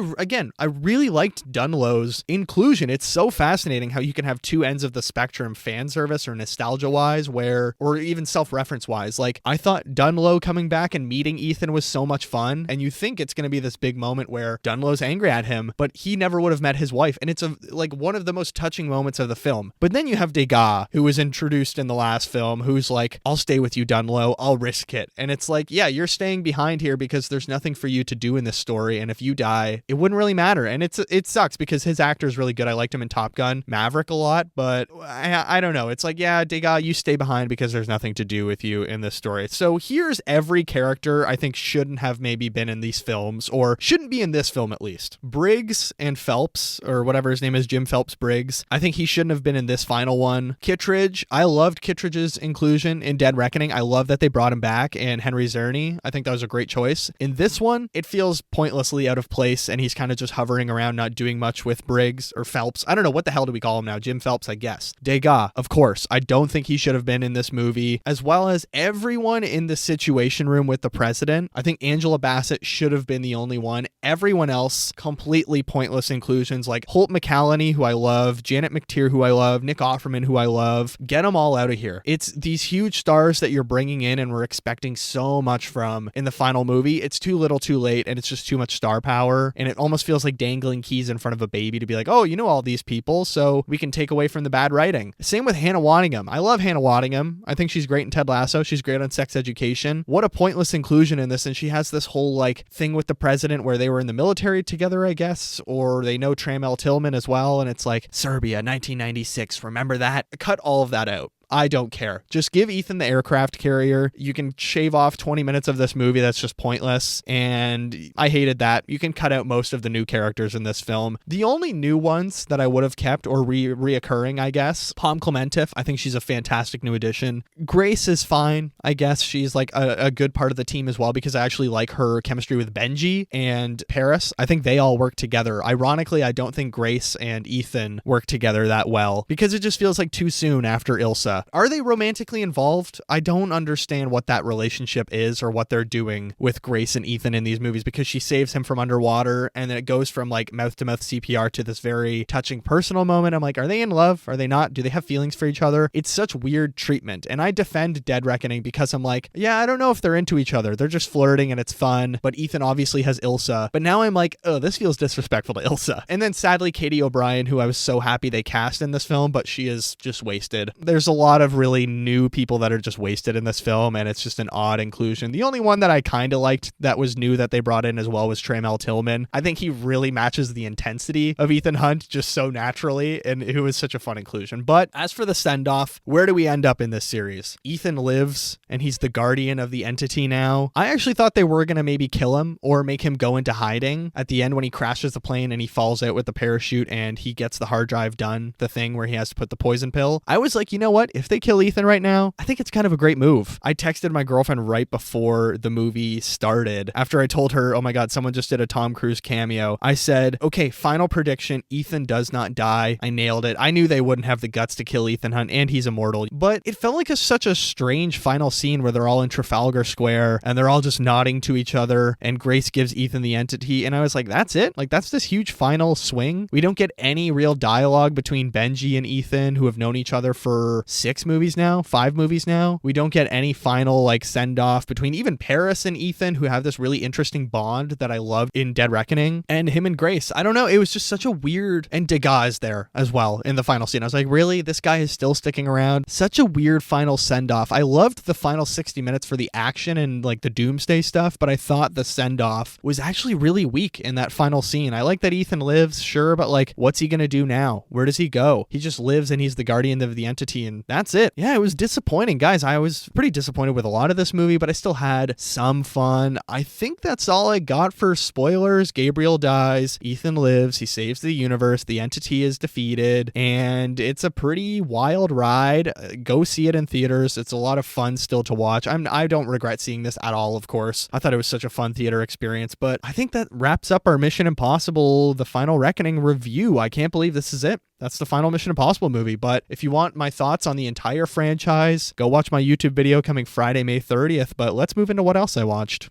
Speaker 1: really liked Dunlow's inclusion. It's so fascinating how you can have two ends of the spectrum, fan service or nostalgia wise, or even self-reference wise. Like, I thought Dunlow coming back and meeting Ethan was so much fun, and you think it's going to be this big moment where Dunlow's angry at him, but he never would have met his wife, and it's one of the most touching moments of the film. But then you have Degas, who was introduced in the last film, who's like, I'll stay with you, Dunlow, I'll risk it. And it's like, yeah, you're staying behind here because there's nothing for you to do in this story, and if you die, it wouldn't really matter. And it sucks because his actor is really good. I liked him in Top Gun Maverick a lot, but I don't know. It's like, yeah, Degas, you stay behind because there's nothing to do with you in this story. So here's every character I think shouldn't have maybe been in these films, or shouldn't be in this film at least. Briggs and Phelps, or whatever his name is, Jim Phelps Briggs, I think he shouldn't have been in this final one. Kittredge, I loved Kittredge's inclusion in Dead Reckoning. I love that they brought him back, and Henry Czerny, I think that was a great choice. In this one, it feels pointlessly out of place, and he's kind of just hovering around, not doing much with Briggs or Phelps. I don't know, what the hell do we call him now? Jim Phelps, I guess. Degas, of course, I don't think he should have been in this movie, as well as everyone in the Situation Room with the president. I think Angela Bassett should have been the only one. Everyone else, completely pointless inclusions, like Holt McCallany, who I love, Janet McTeer, who I love, Nick Offerman, who I love. Get them all out of here. It's these huge stars that you're bringing in and we're expecting so much from in the final movie. It's too little too late, and it's just too much star power, and it almost feels like dangling keys in front of a baby to be like, oh, you know all these people, so we can take away from the bad writing. Same with Hannah Waddingham. I love Hannah Waddingham. I think she's great in Ted Lasso. She's great on Sex Education. What a pointless inclusion in this, and she has this whole like thing with the president where they were in the military together, I guess, or they know Trammell Tillman as well, and it's like, Serbia, 1996, remember that? Cut all of that out. I don't care. Just give Ethan the aircraft carrier. You can shave off 20 minutes of this movie that's just pointless, and I hated that. You can cut out most of the new characters in this film. The only new ones that I would have kept, or reoccurring, I guess, Pom Klementif, I think she's a fantastic new addition. Grace is fine. I guess she's like a good part of the team as well, because I actually like her chemistry with Benji and Paris. I think they all work together. Ironically, I don't think Grace and Ethan work together that well, because it just feels like too soon after Ilsa. Are they romantically involved? I don't understand what that relationship is or what they're doing with Grace and Ethan in these movies, because she saves him from underwater, and then it goes from like mouth-to-mouth CPR to this very touching personal moment. I'm like, are they in love? Are they not? Do they have feelings for each other? It's such weird treatment. And I defend Dead Reckoning because I'm like, yeah, I don't know if they're into each other. They're just flirting and it's fun, but Ethan obviously has Ilsa. But now I'm like, oh, this feels disrespectful to Ilsa. And then sadly, Katie O'Brien, who I was so happy they cast in this film, but she is just wasted. There's a lot of really new people that are just wasted in this film, and it's just an odd inclusion. The only one that I kind of liked that was new that they brought in as well was Trammell Tillman. I think he really matches the intensity of Ethan Hunt just so naturally, and it was such a fun inclusion. But as for the send-off, where do we end up in this series? Ethan lives, and he's the guardian of the entity now. I actually thought they were going to maybe kill him or make him go into hiding at the end when he crashes the plane and he falls out with the parachute and he gets the hard drive done, the thing where he has to put the poison pill. I was like, you know what? If they kill Ethan right now, I think it's kind of a great move. I texted my girlfriend right before the movie started, after I told her, oh my god, someone just did a Tom Cruise cameo. I said, okay, final prediction, Ethan does not die. I nailed it. I knew they wouldn't have the guts to kill Ethan Hunt, and he's immortal. But it felt like such a strange final scene where they're all in Trafalgar Square and they're all just nodding to each other, and Grace gives Ethan the entity, and I was like, that's it? Like, that's this huge final swing? We don't get any real dialogue between Benji and Ethan, who have known each other for 6 5 movies now. We don't get any final like send off between even Paris and Ethan, who have this really interesting bond that I loved in Dead Reckoning, and him and Grace. I don't know. It was just such a weird, and Degas is there as well in the final scene. I was like, really? This guy is still sticking around? Such a weird final send off. I loved the final 60 minutes for the action and like the doomsday stuff, but I thought the send off was actually really weak in that final scene. I like that Ethan lives, sure, but like, what's he gonna do now? Where does he go? He just lives and he's the guardian of the entity, and that's it. Yeah, it was disappointing, guys. I was pretty disappointed with a lot of this movie, but I still had some fun. I think that's all I got for spoilers. Gabriel dies, Ethan lives, he saves the universe, the entity is defeated, and it's a pretty wild ride. Go see it in theaters. It's a lot of fun still to watch. I don't regret seeing this at all, of course. I thought it was such a fun theater experience, but I think that wraps up our Mission Impossible The Final Reckoning review. I can't believe this is it. That's the final Mission Impossible movie. But if you want my thoughts on the entire franchise, go watch my YouTube video coming Friday, May 30th. But let's move into what else I watched.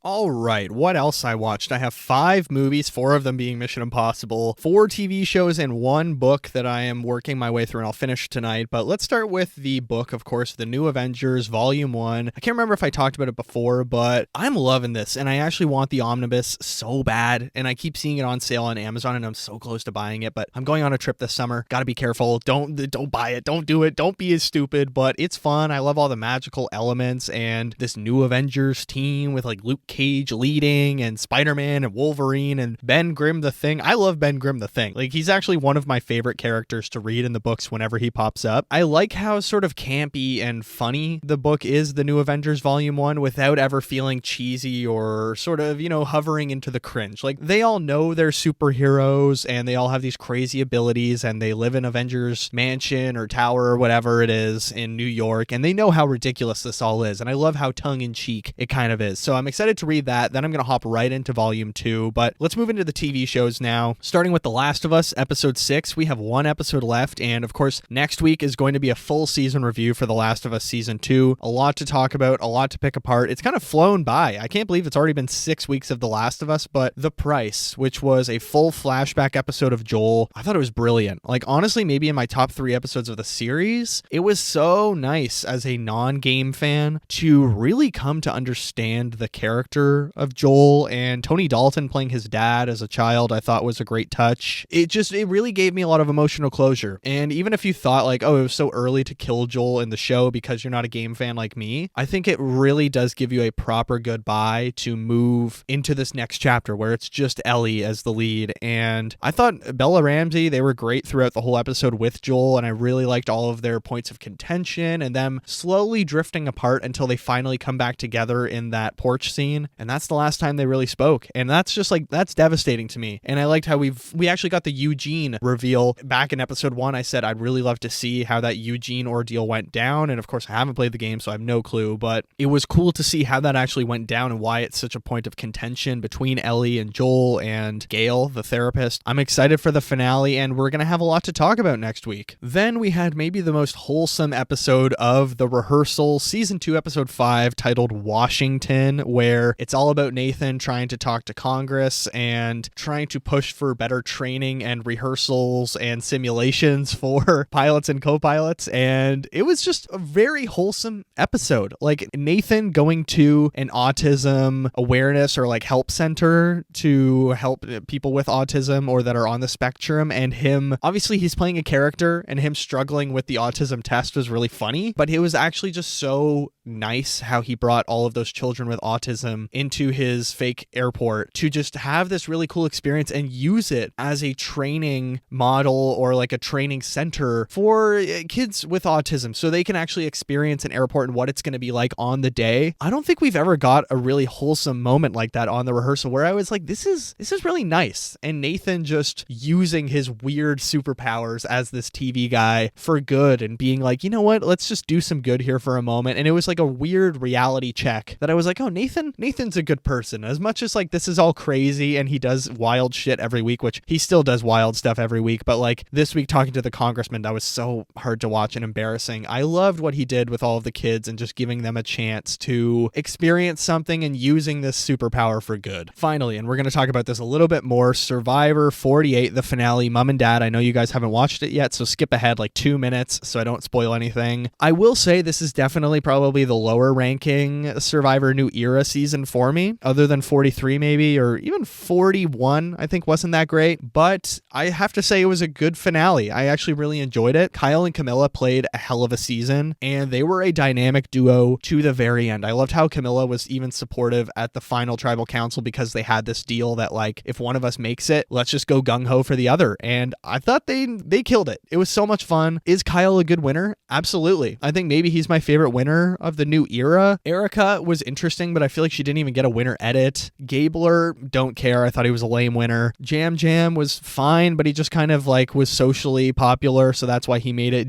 Speaker 1: All right, what else I watched? I have 5 movies, 4 of them being Mission Impossible, 4 TV shows, and 1 book that I am working my way through, and I'll finish tonight. But let's start with the book, of course, The New Avengers, Volume 1. I can't remember if I talked about it before, but I'm loving this, and I actually want the omnibus so bad, and I keep seeing it on sale on Amazon, and I'm so close to buying it, but I'm going on a trip this summer. Gotta be careful. Don't buy it. Don't do it. Don't be as stupid, but it's fun. I love all the magical elements, and this New Avengers team with like Luke Cage leading, and Spider-Man and Wolverine and Ben Grimm the Thing. I love Ben Grimm the Thing. Like, he's actually one of my favorite characters to read in the books whenever he pops up. I like how sort of campy and funny the book is, The New Avengers Volume 1, without ever feeling cheesy or sort of, hovering into the cringe. Like, they all know they're superheroes and they all have these crazy abilities and they live in Avengers Mansion or Tower or whatever it is in New York, and they know how ridiculous this all is. And I love how tongue-in-cheek it kind of is. So I'm excited to read that. Then I'm going to hop right into Volume 2. But let's move into the TV shows now. Starting with The Last of Us, Episode 6. We have 1 episode left. And of course, next week is going to be a full season review for The Last of Us Season 2. A lot to talk about, a lot to pick apart. It's kind of flown by. I can't believe it's already been 6 weeks of The Last of Us, but The Price, which was a full flashback episode of Joel, I thought it was brilliant. Like, honestly, maybe in my top 3 episodes of the series. It was so nice as a non-game fan to really come to understand the character of Joel, and Tony Dalton playing his dad as a child I thought was a great touch. It really gave me a lot of emotional closure. And even if you thought like, oh, it was so early to kill Joel in the show because you're not a game fan like me, I think it really does give you a proper goodbye to move into this next chapter where it's just Ellie as the lead. And I thought Bella Ramsey, they were great throughout the whole episode with Joel, and I really liked all of their points of contention and them slowly drifting apart until they finally come back together in that porch scene. And that's the last time they really spoke, and that's just like, that's devastating to me. And I liked how we actually got the Eugene reveal back in episode 1. I said I'd really love to see how that Eugene ordeal went down, and of course I haven't played the game, so I have no clue, but it was cool to see how that actually went down and why it's such a point of contention between Ellie and Joel and Gail, the therapist. I'm excited for the finale, and we're gonna have a lot to talk about next week. Then we had maybe the most wholesome episode of The Rehearsal, Season 2, Episode 5, titled Washington, where it's all about Nathan trying to talk to Congress and trying to push for better training and rehearsals and simulations for pilots and co-pilots. And it was just a very wholesome episode. Like, Nathan going to an autism awareness or like help center to help people with autism or that are on the spectrum, and him, obviously he's playing a character, and him struggling with the autism test was really funny, but it was actually just so nice how he brought all of those children with autism into his fake airport to just have this really cool experience and use it as a training model or like a training center for kids with autism so they can actually experience an airport and what it's going to be like on the day. I don't think we've ever got a really wholesome moment like that on The Rehearsal where I was like, this is really nice. And Nathan just using his weird superpowers as this TV guy for good and being like, you know what, let's just do some good here for a moment. And it was like a weird reality check that I was like, oh, Nathan Nathan's a good person. As much as like this is all crazy and he does wild shit every week, which he still does wild stuff every week, but like this week talking to the congressman, that was so hard to watch and embarrassing. I loved what he did with all of the kids and just giving them a chance to experience something and using this superpower for good. Finally, and we're going to talk about this a little bit more, Survivor 48, the finale. Mom and Dad, I know you guys haven't watched it yet, so skip ahead like 2 minutes so I don't spoil anything. I will say this is definitely probably the lower ranking Survivor New Era season for me, other than 43 maybe, or even 41 I think wasn't that great, but I have to say it was a good finale. I actually really enjoyed it. Kyle and Camilla played a hell of a season, and they were a dynamic duo to the very end. I loved how Camilla was even supportive at the final tribal council because they had this deal that like, if one of us makes it, let's just go gung-ho for the other, and I thought they killed it. It was so much fun. Is Kyle a good winner? Absolutely. I think maybe he's my favorite winner of the New Era. Erica was interesting, but I feel like she didn't even get a winner edit. Gabler, don't care. I thought he was a lame winner. Jam Jam was fine, but he just kind of like was socially popular, so that's why he made it.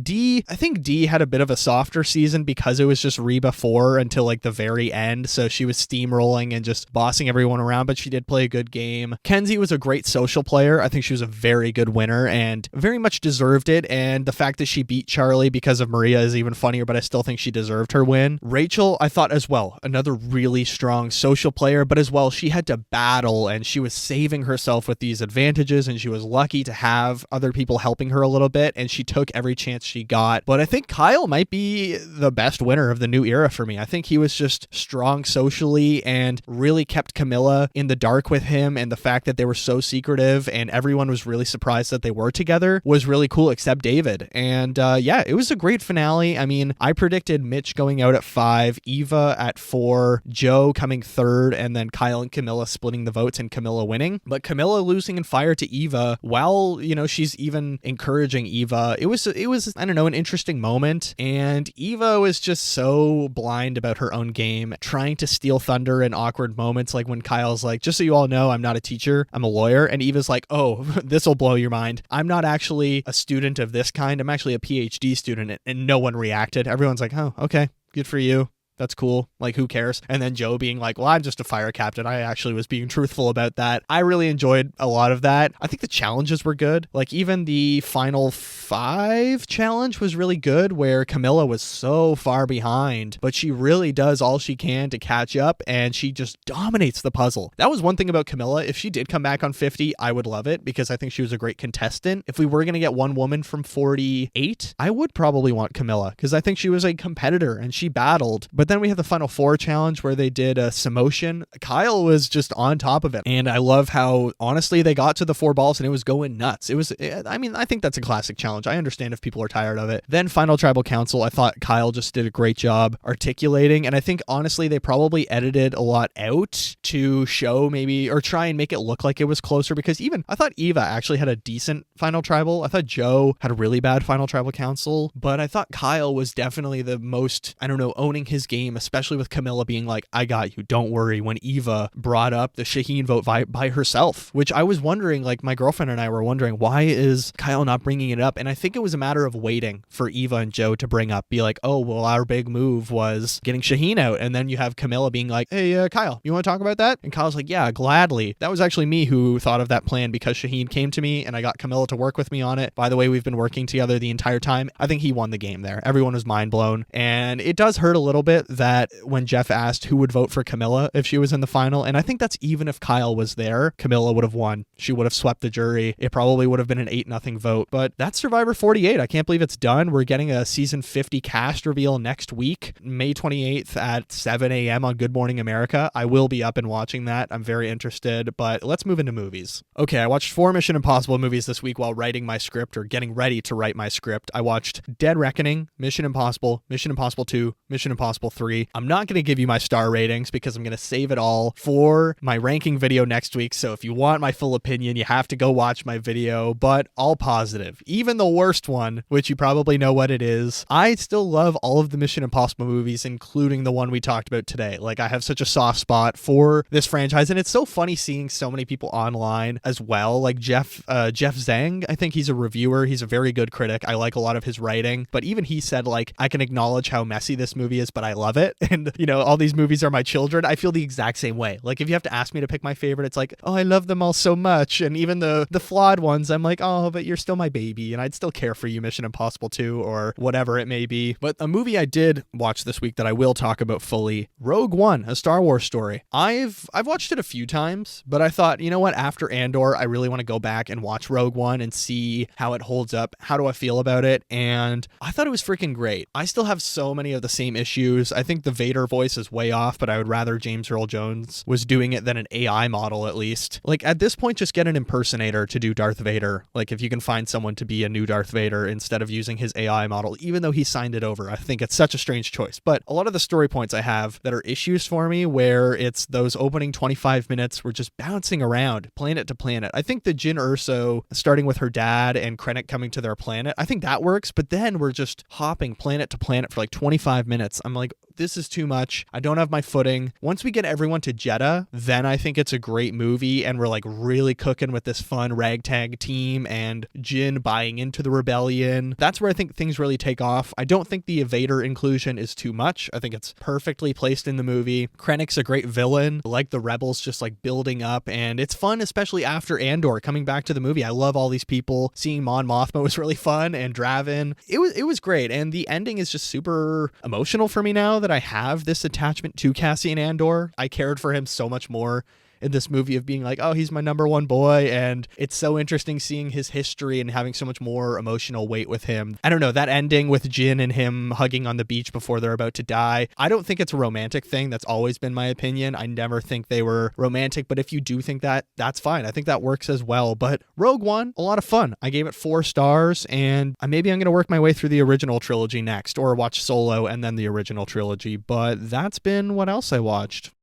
Speaker 1: I think D had a bit of a softer season because it was just Reba 4 until like the very end, so she was steamrolling and just bossing everyone around, but she did play a good game. Kenzie was a great social player. I think she was a very good winner and very much deserved it, and the fact that she beat Charlie because of Maria is even funnier, but I still think she deserved her win. Rachel, I thought as well, another really strong social player, but as well, she had to battle and she was saving herself with these advantages, and she was lucky to have other people helping her a little bit, and she took every chance she got. But I think Kyle might be the best winner of the New Era for me. I think he was just strong socially and really kept Camilla in the dark with him, and the fact that they were so secretive and everyone was really surprised that they were together was really cool, except David. And yeah, it was a great finale. I mean, I predicted Mitch going out at 5, Eva at 4, Joe coming 3rd, and then Kyle and Camilla splitting the votes and Camilla winning. But Camilla losing in fire to Eva, while, you know, she's even encouraging Eva, it was I don't know, an interesting moment. And Eva was just so blind about her own game, trying to steal thunder in awkward moments, like when Kyle's like, just so you all know, I'm not a teacher, I'm a lawyer. And Eva's like, oh, this will blow your mind. I'm not actually a student of this kind. I'm actually a PhD student. And no one reacted. Everyone's like, oh, okay, good for you. That's cool. Like, who cares? And then Joe being like, well, I'm just a fire captain. I actually was being truthful about that. I really enjoyed a lot of that. I think the challenges were good. Like, even the final 5 challenge was really good, where Camilla was so far behind, but she really does all she can to catch up, and she just dominates the puzzle. That was one thing about Camilla. If she did come back on 50, I would love it, because I think she was a great contestant. If we were going to get one woman from 48, I would probably want Camilla, because I think she was a competitor and she battled. But then we have the final 4 challenge where they did a Samotion. Kyle was just on top of it. And I love how, honestly, they got to the 4 balls and it was going nuts. I think that's a classic challenge. I understand if people are tired of it. Then final tribal council, I thought Kyle just did a great job articulating. And I think, honestly, they probably edited a lot out to show maybe, or try and make it look like it was closer, because even I thought Eva actually had a decent final tribal. I thought Joe had a really bad final tribal council, but I thought Kyle was definitely the most, I don't know, owning his game, especially with Camilla being like, I got you, don't worry, when Eva brought up the Shaheen vote by herself, which I was wondering, like my girlfriend and I were wondering, why is Kyle not bringing it up? And I think it was a matter of waiting for Eva and Joe to bring up, be like, oh, well, our big move was getting Shaheen out. And then you have Camilla being like, hey, Kyle, you want to talk about that? And Kyle's like, yeah, gladly. That was actually me who thought of that plan, because Shaheen came to me and I got Camilla to work with me on it. By the way, we've been working together the entire time. I think he won the game there. Everyone was mind blown. And it does hurt a little bit that when Jeff asked who would vote for Camilla if she was in the final, and I think that's even if Kyle was there, Camilla would have won. She would have swept the jury. It probably would have been an 8-0 vote. But that's Survivor 48. I can't believe it's done. We're getting a season 50 cast reveal next week, May 28th at 7 a.m. on Good Morning America. I will be up and watching that. I'm very interested, but let's move into movies. Okay, I watched 4 Mission Impossible movies this week while writing my script, or getting ready to write my script. I watched Dead Reckoning, Mission Impossible 2, Mission Impossible 3. I'm not going to give you my star ratings because I'm going to save it all for my ranking video next week. So if you want my full opinion, you have to go watch my video, but all positive. Even the worst one, which you probably know what it is. I still love all of the Mission Impossible movies, including the one we talked about today. Like, I have such a soft spot for this franchise, and it's so funny seeing so many people online as well. Like Jeff Zhang, I think he's a reviewer. He's a very good critic. I like a lot of his writing, but even he said, like, I can acknowledge how messy this movie is, but I love it. And, you know, all these movies are my children. I feel the exact same way. Like, if you have to ask me to pick my favorite, it's like, oh, I love them all so much. And even the flawed ones, I'm like, oh, but you're still my baby, and I'd still care for you, Mission Impossible 2, or whatever it may be. But a movie I did watch this week that I will talk about fully, Rogue One, a Star Wars story. I've watched it a few times, but I thought, you know what, after Andor, I really want to go back and watch Rogue One and see how it holds up. How do I feel about it? And I thought it was freaking great. I still have so many of the same issues. I think the Vader voice is way off, but I would rather James Earl Jones was doing it than an AI model, at least. Like, at this point, just get an impersonator to do Darth Vader. Like, if you can find someone to be a new Darth Vader instead of using his AI model, even though he signed it over. I think it's such a strange choice. But a lot of the story points I have that are issues for me, where it's those opening 25 minutes we're just bouncing around planet to planet. I think the Jyn Erso starting with her dad and Krennic coming to their planet, I think that works, but then we're just hopping planet to planet for like 25 minutes. I'm like, this is too much. I don't have my footing. Once we get everyone to Jeddah, then I think it's a great movie, and we're like really cooking with this fun ragtag team and Jyn buying into the rebellion. That's where I think things really take off. I don't think the Vader inclusion is too much. I think it's perfectly placed in the movie. Krennic's a great villain. I like the rebels just like building up, and it's fun, especially after Andor, coming back to the movie. I love all these people. Seeing Mon Mothma was really fun, and Draven. It was great, and the ending is just super emotional for me now that I have this attachment to Cassian Andor. I cared for him so much more in this movie, of being like, oh, he's my number one boy, and it's so interesting seeing his history and having so much more emotional weight with him. I don't know, that ending with Jyn and him hugging on the beach before they're about to die, I don't think it's a romantic thing. That's always been my opinion. I never think they were romantic, but if you do think that, that's fine. I think that works as well. But Rogue One, a lot of fun. I gave it 4 stars, and maybe I'm going to work my way through the original trilogy next, or watch Solo and then the original trilogy, but that's been what else I watched.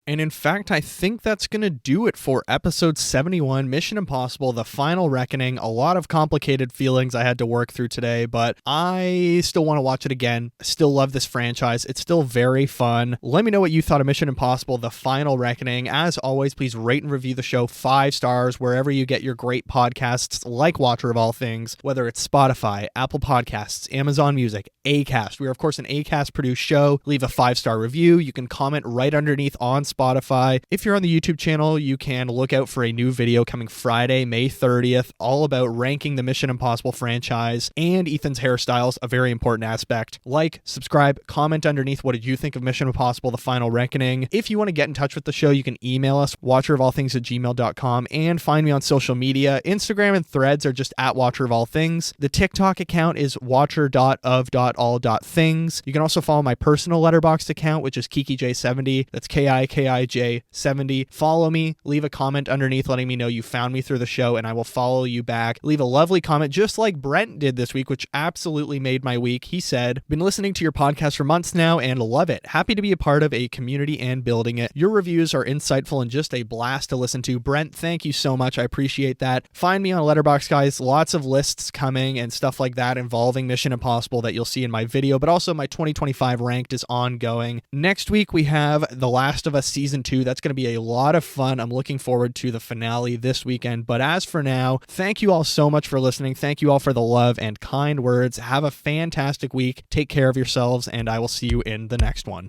Speaker 1: And in fact, I think that's going to do it for episode 71, Mission Impossible, The Final Reckoning. A lot of complicated feelings I had to work through today, but I still want to watch it again. I still love this franchise. It's still very fun. Let me know what you thought of Mission Impossible, The Final Reckoning. As always, please rate and review the show 5 stars wherever you get your great podcasts, like Watcher of All Things, whether it's Spotify, Apple Podcasts, Amazon Music, Acast. We are, of course, an Acast produced show. Leave a 5-star review. You can comment right underneath on Spotify. If you're on the YouTube channel, you can look out for a new video coming Friday, May 30th, all about ranking the Mission Impossible franchise and Ethan's hairstyles, a very important aspect. Like, subscribe, comment underneath what did you think of Mission Impossible, The Final Reckoning. If you want to get in touch with the show, you can email us, watcherofallthings@gmail.com, and find me on social media. Instagram and Threads are just at Watcher of All Things. The TikTok account is watcher.of.all.things. You can also follow my personal Letterboxd account, which is KikiJ70. That's KIKIJ70. Follow me, leave a comment underneath letting me know you found me through the show, and I will follow you back. Leave a lovely comment, just like Brent did this week, which absolutely made my week. He said, been listening to your podcast for months now and love it. Happy to be a part of a community and building it. Your reviews are insightful and just a blast to listen to. Brent, thank you so much. I appreciate that. Find me on Letterboxd, guys. Lots of lists coming and stuff like that involving Mission Impossible that you'll see in my video, but also my 2025 ranked is ongoing. Next week, we have The Last of Us Season 2. That's going to be a lot of fun. I'm looking forward to the finale this weekend. But as for now, thank you all so much for listening. Thank you all for the love and kind words. Have a fantastic week. Take care of yourselves, and I will see you in the next one.